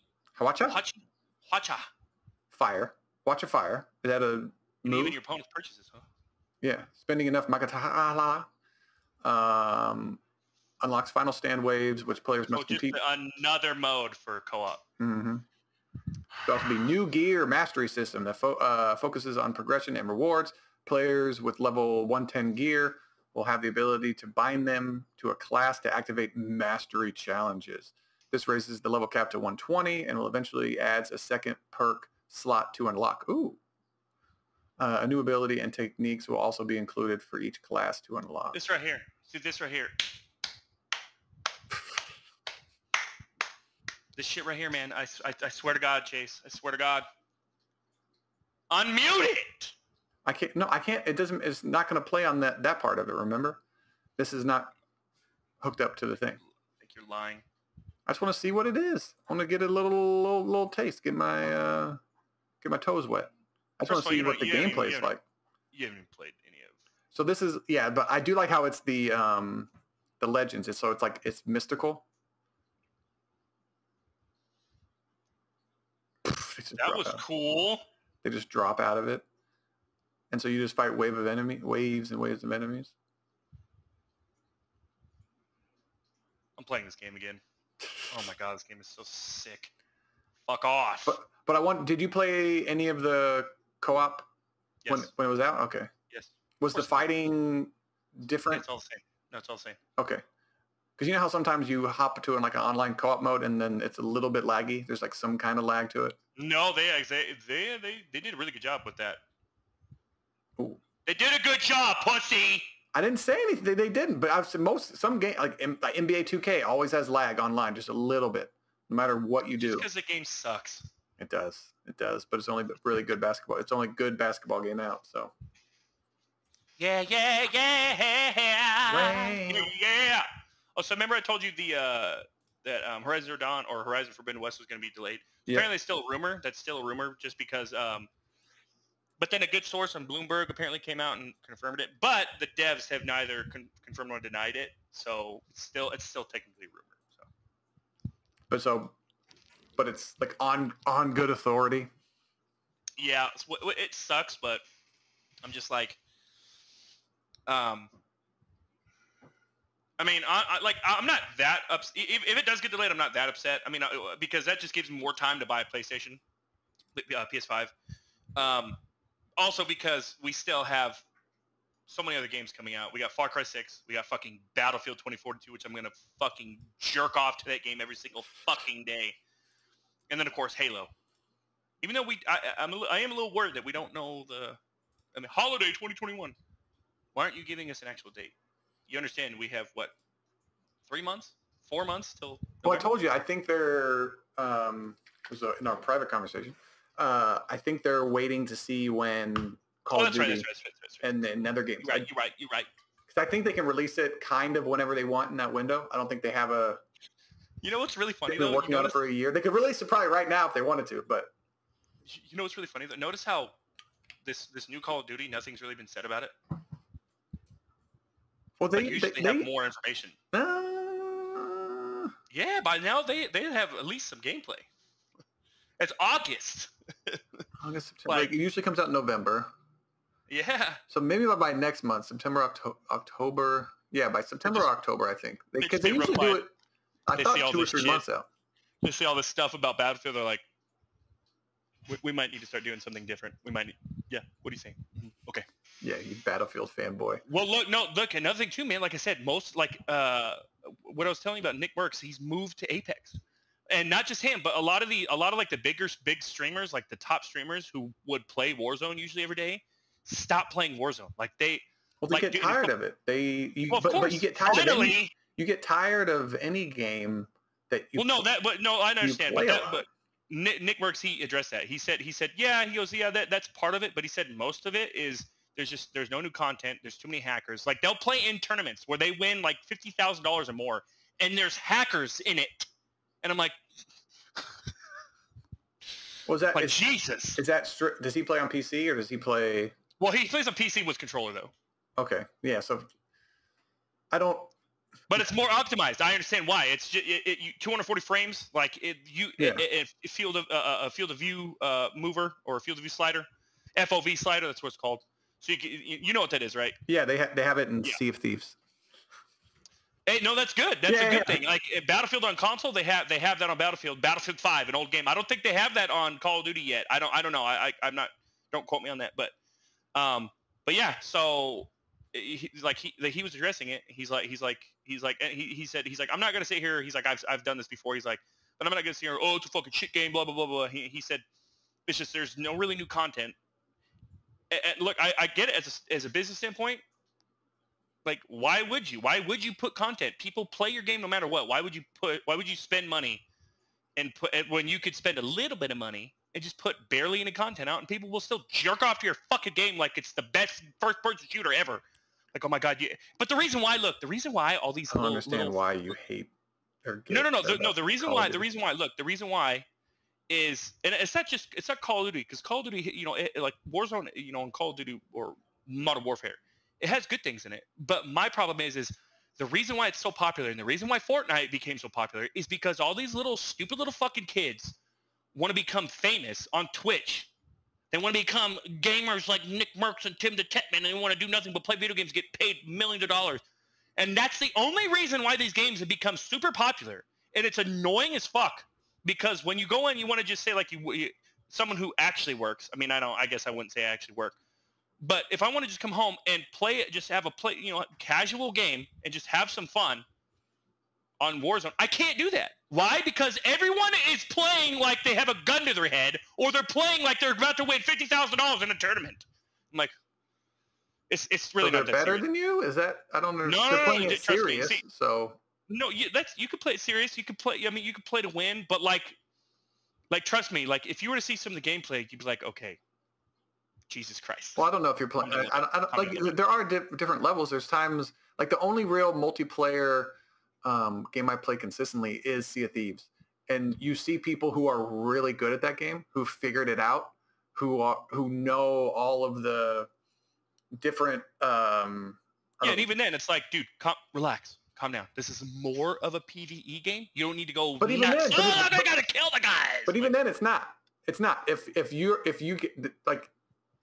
Fire. Watch a fire. Is that a move? And even your opponent's purchases, huh? Yeah. Spending enough Magatama unlocks final stand waves, which players must compete. Another mode for co-op. Mm-hmm. There'll also be new gear mastery system that focuses on progression and rewards. Players with level 110 gear will have the ability to bind them to a class to activate mastery challenges. This raises the level cap to 120 and will eventually adds a second perk slot to unlock. Ooh. A new ability and techniques will also be included for each class to unlock. This right here. See this right here. This shit right here, man. I swear to God, Chase. I swear to God. Unmute it! I can't. No, I can't. It doesn't. It's not going to play on that part of it. Remember, this is not hooked up to the thing. I think you're lying. I just want to see what it is. I want to get a little taste. Get my toes wet. I just want to see what the gameplay is like. You haven't even played any of. So this is but I do like how it's the Legends. It's like it's mystical. That was cool. They just drop out of it. And so you just fight waves and waves of enemies. I'm playing this game again. Oh my God, this game is so sick. Fuck off. But did you play any of the co-op when it was out? Okay. Yes. Was the fighting different? It's all the same. No, it's all the same. Okay. Because you know how sometimes you hop to an online co-op mode and then it's a little bit laggy? There's like some kind of lag to it. No, they did a really good job with that. Ooh. They did a good job, pussy! I didn't say anything. They didn't, but I've seen some game like NBA 2K always has lag online, just a little bit, no matter what you do. Because the game sucks. It does, but it's only really good basketball. It's only a good basketball game out. So. Yeah. Oh, so remember I told you that Horizon Zero Dawn or Horizon Forbidden West was going to be delayed. Yeah. Apparently, it's still a rumor. That's still a rumor, just because. But then a good source on Bloomberg apparently came out and confirmed it. But the devs have neither confirmed nor denied it, so it's still technically a rumor. So. But it's like on good authority. Yeah, it sucks, but I'm just like, I mean, I'm not that upset. If it does get delayed, I'm not that upset. I mean, because that just gives me more time to buy a PlayStation, PS5. Also because we still have so many other games coming out. We got Far Cry 6. We got fucking Battlefield 2042, which I'm going to fucking jerk off to that game every single fucking day. And then, of course, Halo. Even though I am a little worried that we don't know holiday 2021. Why aren't you giving us an actual date? You understand we have, 3 months? 4 months till November? Well, I told you, I think they're, in our private conversation, I think they're waiting to see when Call of Duty that's right. and other games. You're right. Because I think they can release it kind of whenever they want in that window. I don't think they have a... You know what's really funny, They've been working on it for a year. They could release it probably right now if they wanted to, but... You know what's really funny? Notice how this new Call of Duty, nothing's really been said about it. Well, they have more information. Yeah, by now they have at least some gameplay. It's August. August, September. It usually comes out in November. Yeah. So maybe by next month, September, October. Yeah, by September or October, I think. Because they usually do it... I thought 2 or 3 months out. They see all this stuff about Battlefield. They're like, we might need to start doing something different. We might need, yeah. What do you think? Okay. Yeah, you Battlefield fanboy. Well, look, another thing too, man. Like I said, what I was telling you about Nick Merckx, he's moved to Apex, and not just him, but a lot of like the big streamers, like the top streamers who would play Warzone usually every day, stop playing Warzone. Like they get tired of it. But you get tired of it. You get tired of any game that you... I understand. But Nick Merckx, he addressed that. He said, yeah, he goes, yeah, that's part of it. But he said most of it is there's no new content. There's too many hackers. Like they'll play in tournaments where they win like $50,000 or more, and there's hackers in it. And I'm like, Jesus. Is that does he play on PC or does he play... Well, he plays on PC with controller though. Okay. Yeah. So I don't... But it's more optimized. I understand why. It's just, 240 frames, like a field of view mover or a field of view slider, FOV slider. That's what it's called. So you know what that is, right? Yeah, they have it in Sea of Thieves. Hey, no, that's good. That's a good thing. Like Battlefield on console, they have that on Battlefield 5, an old game. I don't think they have that on Call of Duty yet. I don't know. I'm not. Don't quote me on that. But yeah. So. He was addressing it. He said I'm not gonna sit here. He's like I've done this before. He's like, but I'm not gonna sit here. Oh, it's a fucking shit game. Blah blah blah blah. He said it's just there's no really new content. And look, I get it as a business standpoint. Like, why would you put content? People play your game no matter what. Why would you spend money and when you could spend a little bit of money and just put barely any content out and people will still jerk off to your fucking game like it's the best first-person shooter ever. Like, oh my God, yeah. But the reason why all these... I don't understand why you hate... No. The reason why is, and it's not Call of Duty, because Call of Duty, like Warzone, and Call of Duty or Modern Warfare, it has good things in it. But my problem is the reason why it's so popular and the reason why Fortnite became so popular is because all these stupid little fucking kids want to become famous on Twitch. They want to become gamers like Nick Merckx and Tim the Tetman, and they want to do nothing but play video games, get paid millions of dollars. And that's the only reason why these games have become super popular. And it's annoying as fuck because when you go in, you want to just say like someone who actually works. I mean, I guess I wouldn't say I actually work. But if I want to just come home and play it, just have a casual game and just have some fun on Warzone, I can't do that. Why? Because everyone is playing like they have a gun to their head, or they're playing like they're about to win $50,000 in a tournament. I'm like, It's really So they're not that better serious. than you? Is that I don't know. No, They're no, playing no, it trust me. serious, See, so no, you could play it serious. You could play. I mean, you could play to win, but like trust me. Like if you were to see some of the gameplay, you'd be like, okay, Jesus Christ. well, I don't know if you're playing. I don't, like there are different levels. There's times like the only real multiplayer game I play consistently is Sea of Thieves, and you see people who are really good at that game, who figured it out, who know all of the different. Yeah, and even then, it's like, dude, relax, calm down. This is more of a PvE game. You don't need to go But even nuts. then, I gotta kill the guys. But even then, it's not. It's not. If you get like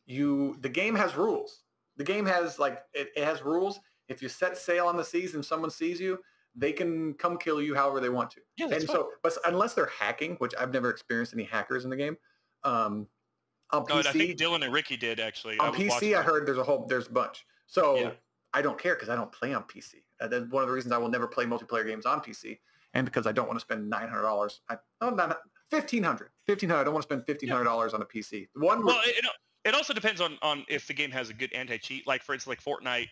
the game has rules. The game has like it has rules. If you set sail on the seas and someone sees you, they can come kill you however they want to. Yeah, that's and fine. so, but unless they're hacking, which I've never experienced any hackers in the game. On PC, I think Dylan and Ricky did actually. on PC, I heard there's a bunch. So Yeah. I don't care because I don't play on PC. That's one of the reasons I will never play multiplayer games on PC, and because I don't want to spend $900. Not $1,500. $1,500. I don't want to spend $1,500 on a PC. Well, it also depends on if the game has a good anti-cheat. Like for instance, like Fortnite,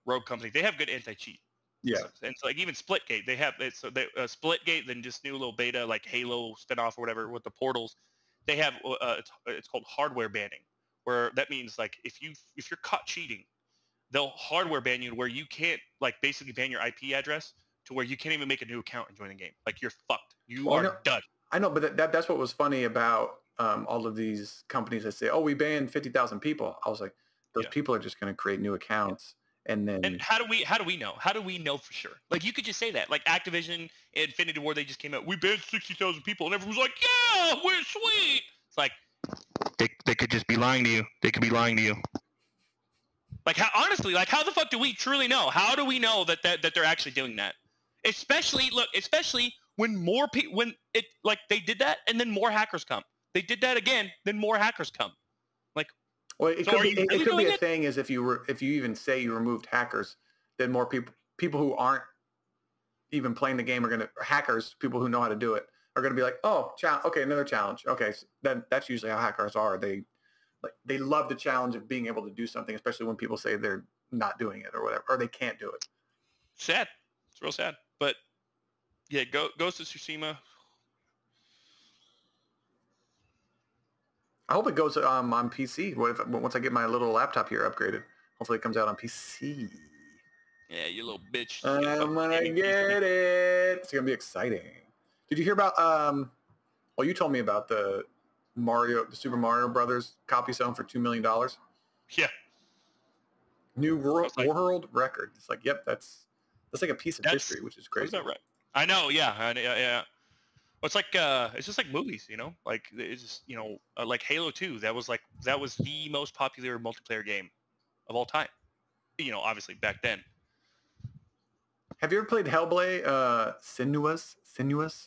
Rogue Company, they have good anti-cheat. Yeah. And so like even Splitgate, they have it. So Splitgate, then just new little beta like Halo spinoff or whatever with the portals. They have it's called hardware banning, where that means like if you're caught cheating, they'll hardware ban you to where you can't like basically ban your IP address to where you can't even make a new account and join the game. Like you're fucked. You are done. I know, but that's what was funny about all of these companies that say, "Oh, we banned 50,000 people." I was like, those people are just going to create new accounts, and then. And how do we know? How do we know for sure? Like you could just say that. Like Activision, Infinity Ward, they just came out. We banned 60,000 people, and everyone's like, "Yeah, we're sweet." It's like they could just be lying to you. They could be lying to you. Like honestly, like how the fuck do we truly know? How do we know that they're actually doing that? Especially when more people, when it like they did that and then more hackers come. They did that again, then more hackers come. Like, well, it could be a thing is if you even say you removed hackers, then more people who aren't even playing the game are going to hackers, people who know how to do it are going to be like, oh, okay, another challenge. Okay, so then that's usually how hackers are. They love the challenge of being able to do something, especially when people say they're not doing it or whatever, or they can't do it. Sad. It's real sad. But yeah, Ghost of Tsushima. I hope it goes on PC. Once I get my little laptop here upgraded, hopefully it comes out on PC. Yeah, you little bitch. I'm gonna get it. It's gonna be exciting. Did you hear about? Well, you told me about the Super Mario Brothers copy selling for $2 million. Yeah. New world record. It's like, yep, that's like a piece of history, which is crazy. That's not right. I know. Yeah. Yeah. Well, it's like it's just like movies, you know. Like it's just like Halo 2. That was the most popular multiplayer game of all time. You know, obviously back then. Have you ever played Hellblade? Senua's?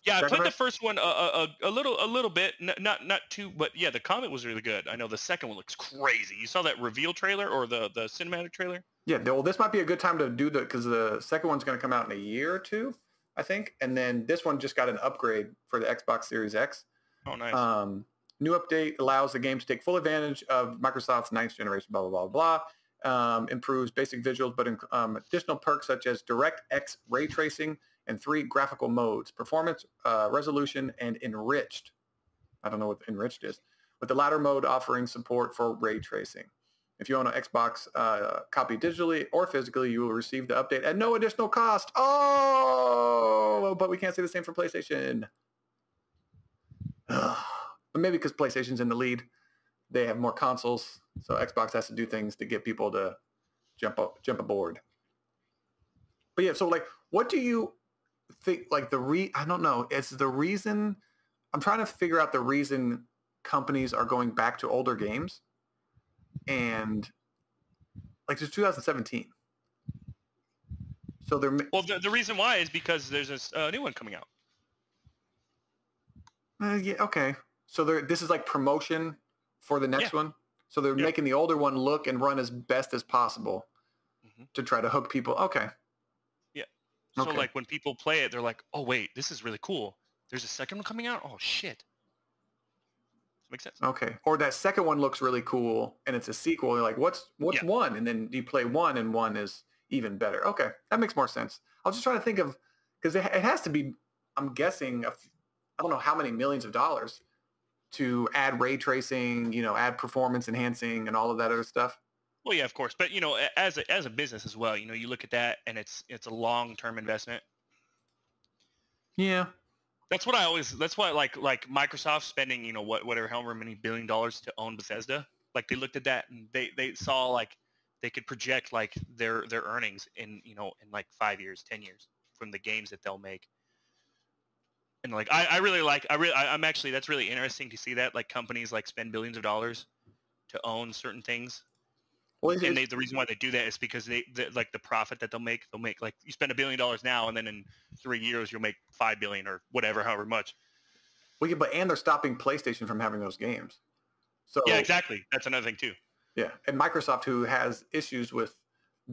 Yeah, I played the first one a little bit, not too, but yeah, the comment was really good. I know the second one looks crazy. You saw that reveal trailer or the cinematic trailer? Yeah, well, this might be a good time to do because the second one's going to come out in a year or two, I think, and then this one just got an upgrade for the Xbox Series X. Oh, nice. New update allows the game to take full advantage of Microsoft's 9th generation, blah, blah, blah, blah. Improves basic visuals, but additional perks such as DirectX ray tracing and 3 graphical modes, performance, resolution, and enriched. I don't know what enriched is, with the latter mode offering support for ray tracing. If you own an Xbox copy digitally or physically, you will receive the update at no additional cost. Oh, but we can't say the same for PlayStation. But maybe because PlayStation's in the lead, they have more consoles, so Xbox has to do things to get people to jump aboard. But yeah, so like, what do you think? Like I don't know. It's the reason. I'm trying to figure out the reason companies are going back to older games, and like it's 2017. So they're the reason why is because there's this new one coming out. Yeah. Okay. So this is like promotion for the next one. So they're making the older one look and run as best as possible to try to hook people. Okay. Yeah. So like when people play it, they're like, oh, wait, this is really cool. There's a second one coming out? Oh, shit. Makes sense. Okay. Or that second one looks really cool and it's a sequel. You're like, what's one? And then you play one and one is even better. Okay. That makes more sense. I was just trying to think of, because it has to be, I'm guessing, I don't know how many millions of dollars to add ray tracing, add performance enhancing and all of that other stuff. Well, yeah, of course. But, as a business as well, you look at that and it's a long-term investment. Yeah. That's why like Microsoft spending, however many $1 billion to own Bethesda. Like they looked at that and they saw like they could project like their earnings in like 5 years, 10 years from the games that they'll make. And like I'm actually, that's really interesting to see that like companies like spend billions of dollars to own certain things. Well, and the reason why they do that is because they like the profit that they'll make like you spend $1 billion now and then in 3 years you'll make $5 billion or whatever, however much. Well, yeah, and they're stopping PlayStation from having those games. So yeah, exactly. That's another thing too. Yeah, and Microsoft, who has issues with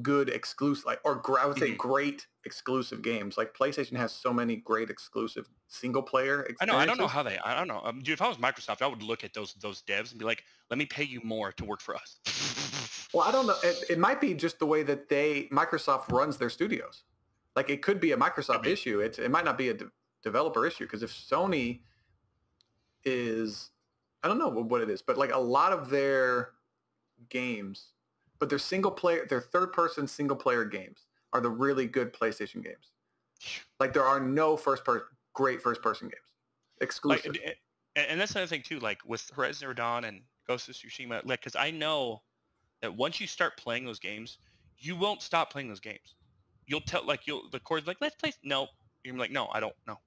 good exclusive, I would say great exclusive games. Like PlayStation has so many great exclusive single player experiences. I don't know how they. I don't know. Dude, if I was Microsoft, I would look at those devs and be like, let me pay you more to work for us. Well, I don't know. It might be just the way that Microsoft runs their studios. Like it could be a Microsoft issue. It might not be a developer issue, because if Sony is, I don't know what it is, but like a lot of their games, but their third-person single-player games are the really good PlayStation games. Like there are no great first-person games exclusive. And that's another thing too. Like with Horizon Zero Dawn and Ghost of Tsushima, like because I know that once you start playing those games, you won't stop playing those games. You'll tell the chord's like, let's play. No, you're like, no, I don't know.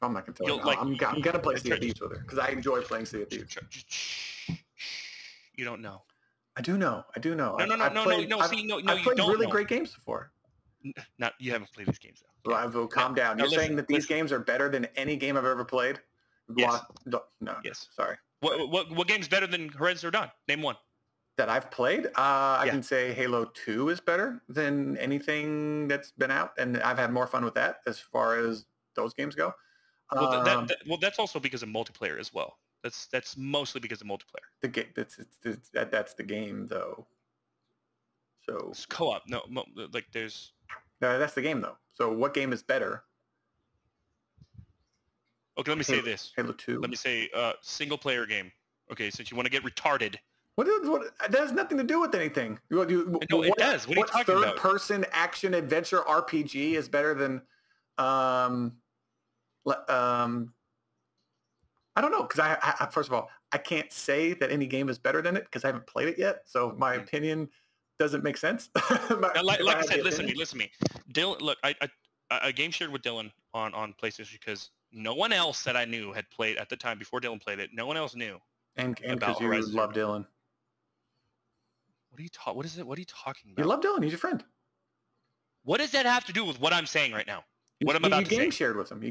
I'm not gonna tell you. Like, I'm gonna play Sea of Thieves with her because I enjoy playing Sea of Thieves. You don't know. I do know. No. I've played really great games before. Not you haven't played these games though. Okay. Well, calm down. You're saying that these games are better than any game I've ever played? Yes. No. Yes. Sorry. What game's better than Horizon Zero Dawn? Name one. That I've played? I can say Halo 2 is better than anything that's been out, and I've had more fun with that as far as those games go. Well, that's also because of multiplayer as well. That's mostly because of multiplayer. The game that's the game though. So it's co-op. No, like there's. That's the game though. So what game is better? Okay, let me say this. Halo 2. Let me say single player game. Okay, since you want to get retarded. What that has nothing to do with anything. No, it does. What are you talking about? Third-person action adventure RPG is better than I don't know, because I first of all, I can't say that any game is better than it because I haven't played it yet. So my opinion doesn't make sense. like I said, listen to me. Dylan, look, I game shared with Dylan on PlayStation because no one else that I knew had played at the time before Dylan played it. No one else knew. And because you love Dylan. What are you talking about? You love Dylan. He's your friend. What does that have to do with what I'm saying right now? What I'm about to say? You game shared with him.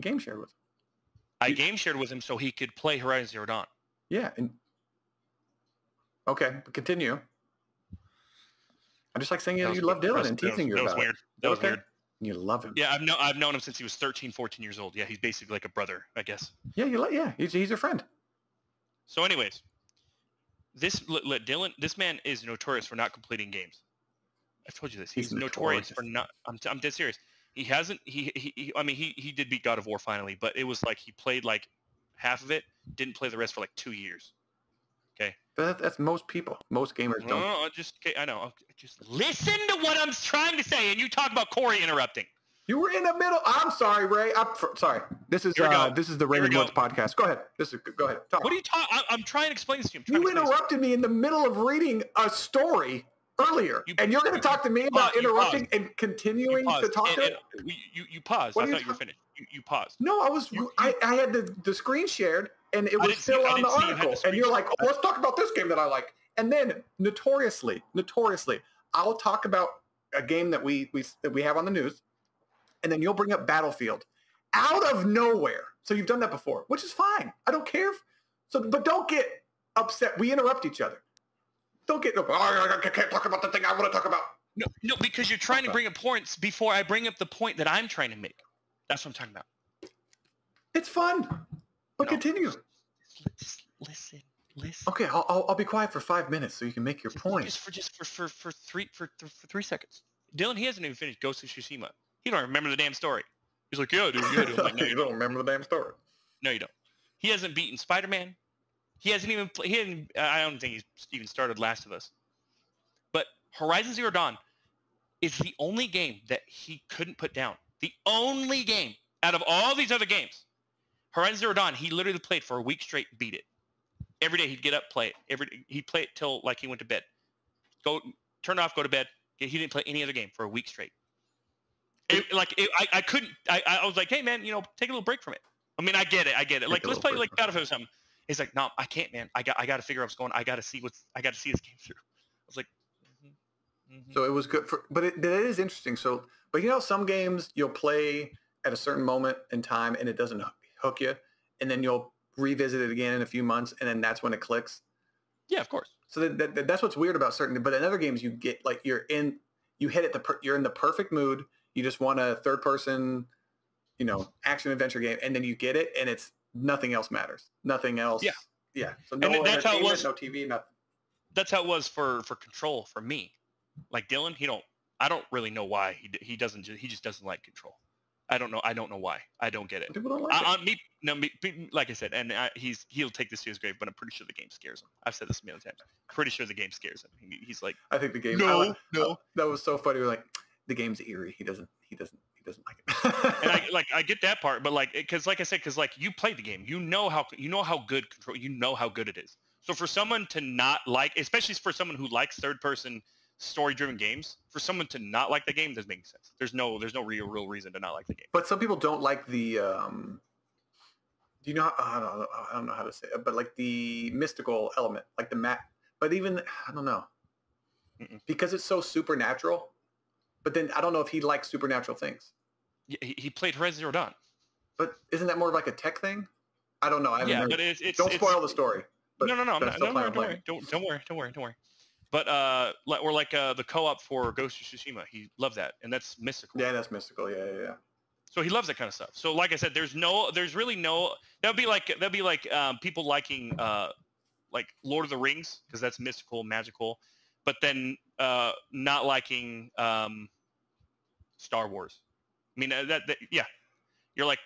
I game shared with him so he could play Horizon Zero Dawn. Yeah. Okay, but continue. I just like saying you love Dylan and teasing you about it. That was weird. You love him. Yeah, I've known him since he was 13, 14 years old. Yeah, he's basically like a brother, I guess. Yeah, he's your friend. So anyways, Dylan, this man is notorious for not completing games. I've told you this. He's notorious for not. I'm dead serious. He hasn't. He did beat God of War finally, but it was like he played like half of it, didn't play the rest for like 2 years. Okay. But that's most people. Most gamers don't. No, I know. Just listen to what I'm trying to say, and you talk about Corey interrupting. You were in the middle. I'm sorry, Ray. Sorry. This is the Raymond Woods podcast. Go ahead. Go ahead. Talk. What are you talking? I'm trying to explain this to you. You interrupted me in the middle of reading a story earlier, and you're going to talk to me about interrupting and continuing to talk to it? You paused. I thought you were finished. You paused. No, I had the screen shared, and it was still on the article. And you're like, oh, let's talk about this game that I like. And then notoriously, I'll talk about a game that we have on the news, and then you'll bring up Battlefield out of nowhere. So you've done that before, which is fine. I don't care. But don't get upset. We interrupt each other. Don't get I can't talk about the thing I want to talk about. No, because you're trying to bring up points before I bring up the point that I'm trying to make. That's what I'm talking about. It's fun, but continue. Just listen. Listen. Okay, I'll be quiet for 5 minutes so you can make your point. Just for 3 seconds. Dylan, he hasn't even finished Ghost of Tsushima. He don't remember the damn story. He's like, yeah, dude, yeah, dude. I'm like, no, you don't remember the damn story. No, you don't. He hasn't beaten Spider-Man. He hasn't even. I don't think he's even started Last of Us. But Horizon Zero Dawn is the only game that he couldn't put down. The only game out of all these other games. Horizon Zero Dawn, he literally played for a week straight and beat it. Every day he'd get up, play it. He'd play it till like he went to bed. Turn it off, go to bed. He didn't play any other game for a week straight. I couldn't. I was like, hey man, take a little break from it. I mean, I get it. Like, let's play like Battlefield or something. He's like, no, I can't, man. I got to figure out what's going on. I got to see this game through. I was like, So it was good but it is interesting. So, but some games you'll play at a certain moment in time and it doesn't hook you, and then you'll revisit it again in a few months, and then that's when it clicks. Yeah, of course. So that's what's weird about certain. But in other games, you get like you're in the perfect mood. You just want a third person, action adventure game, and then you get it, and it's nothing else matters. Nothing else. Yeah. Yeah. So no, that's how it was. No TV. Nothing. That's how it was for Control for me. Like Dylan, I don't really know why he just doesn't like Control. I don't know why. I don't get it. People don't like it. Like I said, and he'll take this to his grave, but I'm pretty sure the game scares him. I've said this a million times. Pretty sure the game scares him. He's like, I think the game. No. That was so funny. We're like, the game's eerie. He doesn't like it. And I get that part, but because you played the game, you know how good Control, how good it is. So for someone to not like, especially for someone who likes third-person story-driven games, for someone to not like the game doesn't make sense. There's no real reason to not like the game. But some people don't like the I don't know how to say it, but like the mystical element, like the map. But even I don't know. Because it's so supernatural. But then I don't know if he likes supernatural things. Yeah, he played Horizon Zero Dawn. But isn't that more of like a tech thing? I don't know. I but it's don't spoil the story. No, don't worry. But the co-op for Ghost of Tsushima, he loved that, and that's mystical. Yeah, that's mystical. Yeah. So he loves that kind of stuff. So like I said, there's really no. That'd be like people liking like Lord of the Rings, because that's mystical, magical, but then not liking Star Wars. I mean that yeah, you're like,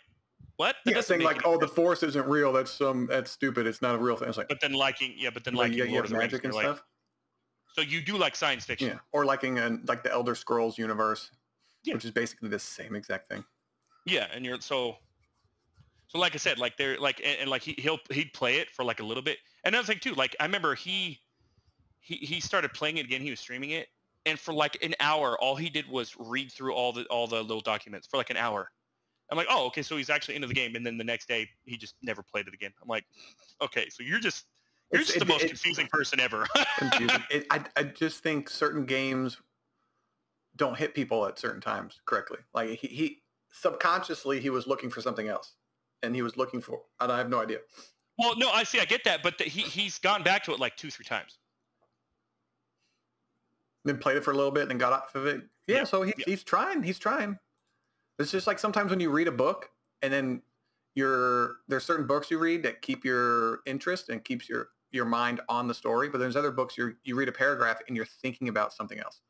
what? Yeah, saying like, the Force isn't real. That's stupid. It's not a real thing. It's like, but then liking Lord of the Rings and stuff. Like, so you do like science fiction, yeah, or liking like the Elder Scrolls universe, which is basically the same exact thing. Yeah, and you're so like I said, like they're like and like he'd play it for like a little bit. Another thing too, like I remember he started playing it again. He was streaming it, and for like an hour, all he did was read through all the little documents for like an hour. I'm like, oh, okay, so he's actually into the game, and then the next day he just never played it again. I'm like, okay, so you're just the most confusing person ever. Confusing. I just think certain games don't hit people at certain times correctly. Like he subconsciously he was looking for something else, and he was looking for. I have no idea. Well, no, I get that, but he's gone back to it like 2-3 times. Then played it for a little bit, and then got off of it. Yeah, so he's trying. He's trying. It's just like sometimes when you read a book, and then there's certain books you read that keep your interest and keeps your mind on the story, but there's other books you read a paragraph and you're thinking about something else.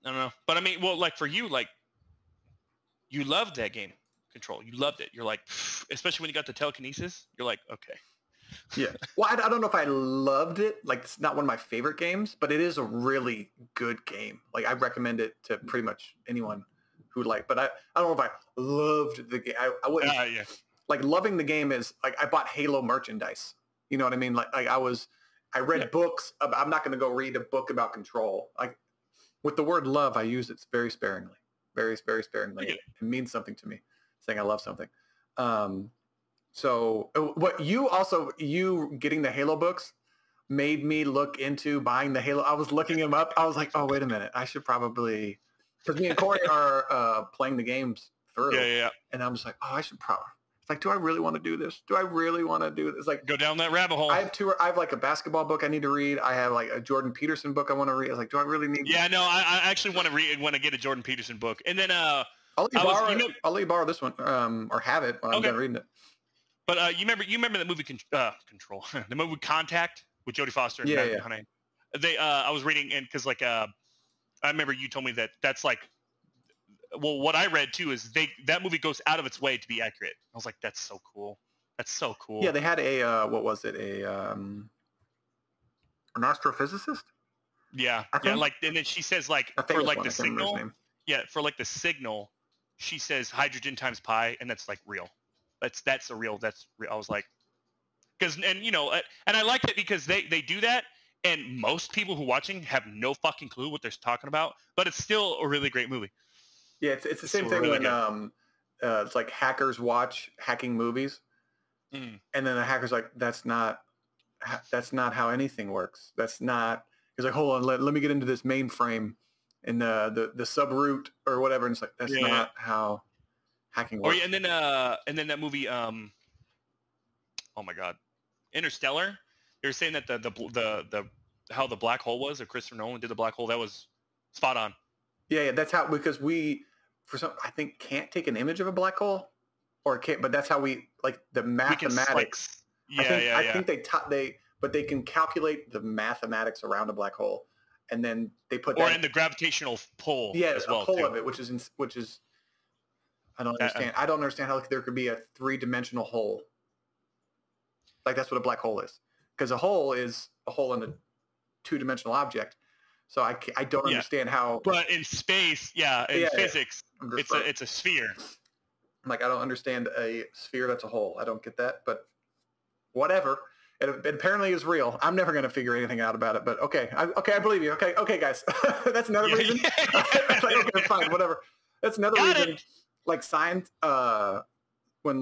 I don't know, but I mean, well, like for you, like you loved that game, Control. You loved it. You're like, especially when you got the telekinesis, you're like, okay. Yeah. Well, I don't know if I loved it. Like, it's not one of my favorite games, but it is a really good game. Like, I recommend it to pretty much anyone who but I don't know if I loved the game. I wouldn't. Yeah. Like, loving the game is like I bought Halo merchandise. You know what I mean? Like I read books. I'm not going to go read a book about Control. Like, with the word love, I use it very sparingly. Very, very sparingly. It means something to me, saying I love something. So what you getting the Halo books made me look into buying the Halo. I was looking them up. I was like, oh, wait a minute. I should probably, because me and Corey are playing the games through. Yeah. And I'm just like, oh, I should probably. It's like, do I really want to do this? Do I really want to do this? Like, go down that rabbit hole. I have like a basketball book I need to read. I have like a Jordan Peterson book I want to read. I was like, do I really need? Yeah, no, I actually want to get a Jordan Peterson book, and then I'll let you borrow this one, or have it when I'm done reading it. But you remember the movie Control, the movie Contact with Jodie Foster and Yeah, Matthew yeah. McConaughey. They I was reading and because like I remember you told me that's like, well, what I read too is that movie goes out of its way to be accurate. I was like, that's so cool. That's so cool. Yeah, they had a what was it? An astrophysicist? Yeah, I yeah. think. Like, and then she says like I think for that's like one. the I can't remember his signal. name. Yeah, for like the signal, she says hydrogen times pi, and that's like real. That's a real. That's real. I was like, because and you know, and I like it because they do that, and most people who are watching have no fucking clue what they're talking about, but it's still a really great movie. Yeah, it's the same thing really when it's like hackers watch hacking movies, Mm. and then the hacker's like, that's not how anything works. That's not. He's like, hold on, let me get into this mainframe and the subroot or whatever. And it's like, that's not how hacking Oh works. yeah, and then that movie, oh my god, Interstellar. They were saying that the how the black hole was, or Christopher Nolan did the black hole. That was spot on. Yeah, that's how, because we, for some, I think can't take an image of a black hole, or can't, but that's how we, like the mathematics. I think but they can calculate the mathematics around a black hole, and then they put that in the gravitational pull. Yeah, as well, a pull too. of it, which is I don't understand. I don't understand how there could be a 3-dimensional hole. Like that's what a black hole is, because a hole is a hole in a 2-dimensional object. So I don't understand how. But in space, in physics, it's a sphere. Like I don't understand a sphere that's a hole. I don't get that, but whatever. It apparently is real. I'm never going to figure anything out about it, but okay. I believe you. Okay, guys. That's another reason. Like, okay, fine, whatever. That's another reason. Like science, when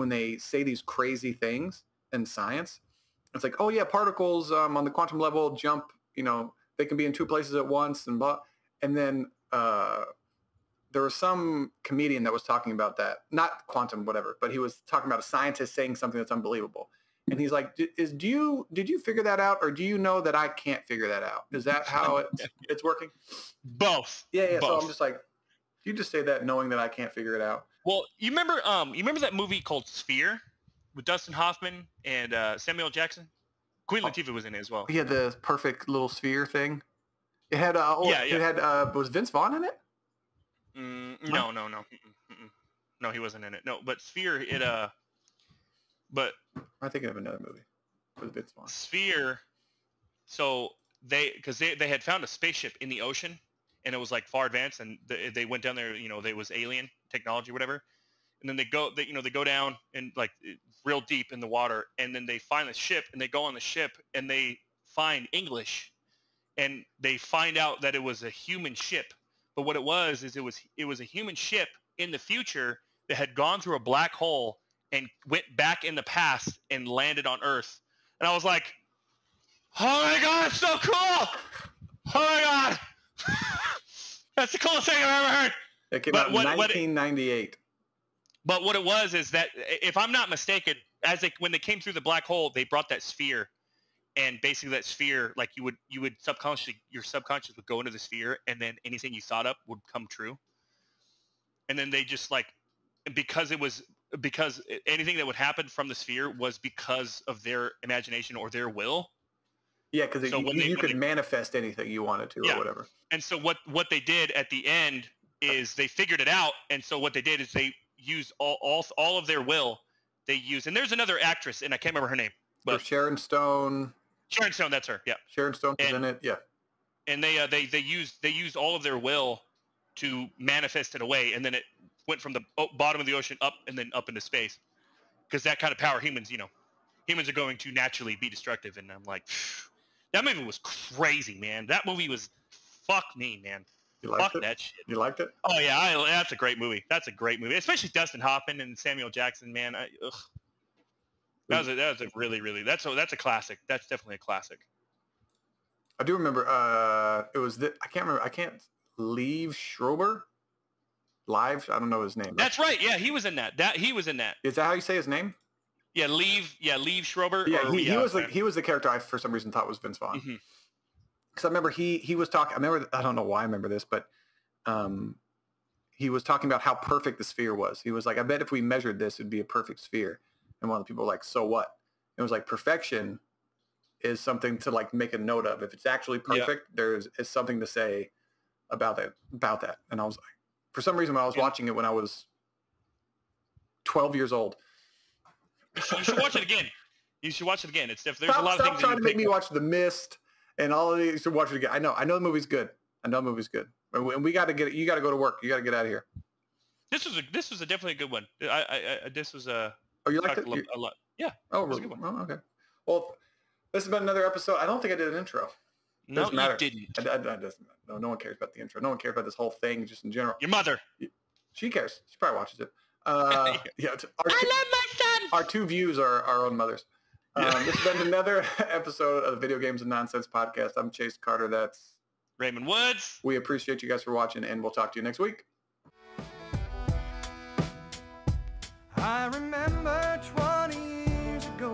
they say these crazy things in science, it's like, oh yeah, particles on the quantum level jump. You know, they can be in 2 places at once, and then there was some comedian that was talking about that, not quantum, whatever, but he was talking about a scientist saying something that's unbelievable. And he's like, did you figure that out, or do you know that I can't figure that out? Is that how it's working? Both. Yeah. Both. So I'm just like, you just say that knowing that I can't figure it out. Well, you remember that movie called Sphere with Dustin Hoffman and Samuel Jackson? Queen Latifah was in it as well. Yeah, the perfect little sphere thing. It had it had was Vince Vaughn in it? No. No, he wasn't in it. No, but Sphere, but I'm thinking of another movie with Vince Vaughn. Sphere, so they had found a spaceship in the ocean, and it was like far advanced, and they went down there, you know, there was alien technology, whatever, and then they go down and like real deep in the water, and then they find the ship, and they go on the ship, and they find English, and they find out that it was a human ship. But what it was is it was a human ship in the future that had gone through a black hole and went back in the past and landed on Earth. And I was like, oh my God, it's so cool! Oh my God! That's the coolest thing I've ever heard! It came out in 1998. But what it was is that, if I'm not mistaken, when they came through the black hole, they brought that sphere. And basically that sphere, like your subconscious would go into the sphere, and then anything you thought up would come true. And then they just because anything that would happen from the sphere was because of their imagination or their will. Yeah, because you could manifest anything you wanted to or whatever. And so what they did at the end is they figured it out. And so what they did is they used all of their will. They used, and there's another actress, and I can't remember her name. But Sharon Stone. Sharon Stone, that's her. Yeah. Sharon Stone was in it. Yeah. And they used all of their will to manifest it away, and then it went from the bottom of the ocean up and then up into space. Because that kind of power, humans are going to naturally be destructive. And I'm like, that movie was crazy, man. That movie was, fuck me, man. You liked Fuck that shit. You liked it? Oh yeah, that's a great movie. That's a great movie, especially Dustin Hoffman and Samuel Jackson, man. That was a really that's a classic. That's definitely a classic. I do remember. It was I can't remember. I can't leave Schrober. Live. I don't know his name. That's right. Yeah, he was in that. He was in that. Is that how you say his name? Yeah, Leave Schrober. Yeah, he was the character I for some reason thought was Vince Vaughn. Mm-hmm. Because I remember he was talking. I remember. I don't know why I remember this, but he was talking about how perfect the sphere was. He was like, I bet if we measured this, it'd be a perfect sphere. And one of the people were like, so what? It was like perfection is something to like make a note of. If it's actually perfect, there's something to say about that. And I was like, for some reason, when I was watching it when I was 12 years old. You should watch it again. It's there's a lot of things. Stop trying to make me watch The Mist and all of these. You should watch it again. I know the movie's good. And we got to get it. You got to go to work. You got to get out of here. This was a definitely a good one. This was a. Oh, you liked it? A lot. Yeah. Oh, really? Oh, okay. Well, this has been another episode. I don't think I did an intro. No, you didn't. No one cares about the intro. No one cares about this whole thing, just in general. Your mother. She cares. She probably watches it. I love my son. Our 2 views are our own mothers. This has been another episode of the Video Games and Nonsense podcast. I'm Chase Carter. That's Raymond Woods. We appreciate you guys for watching, and we'll talk to you next week. I remember 20 years ago.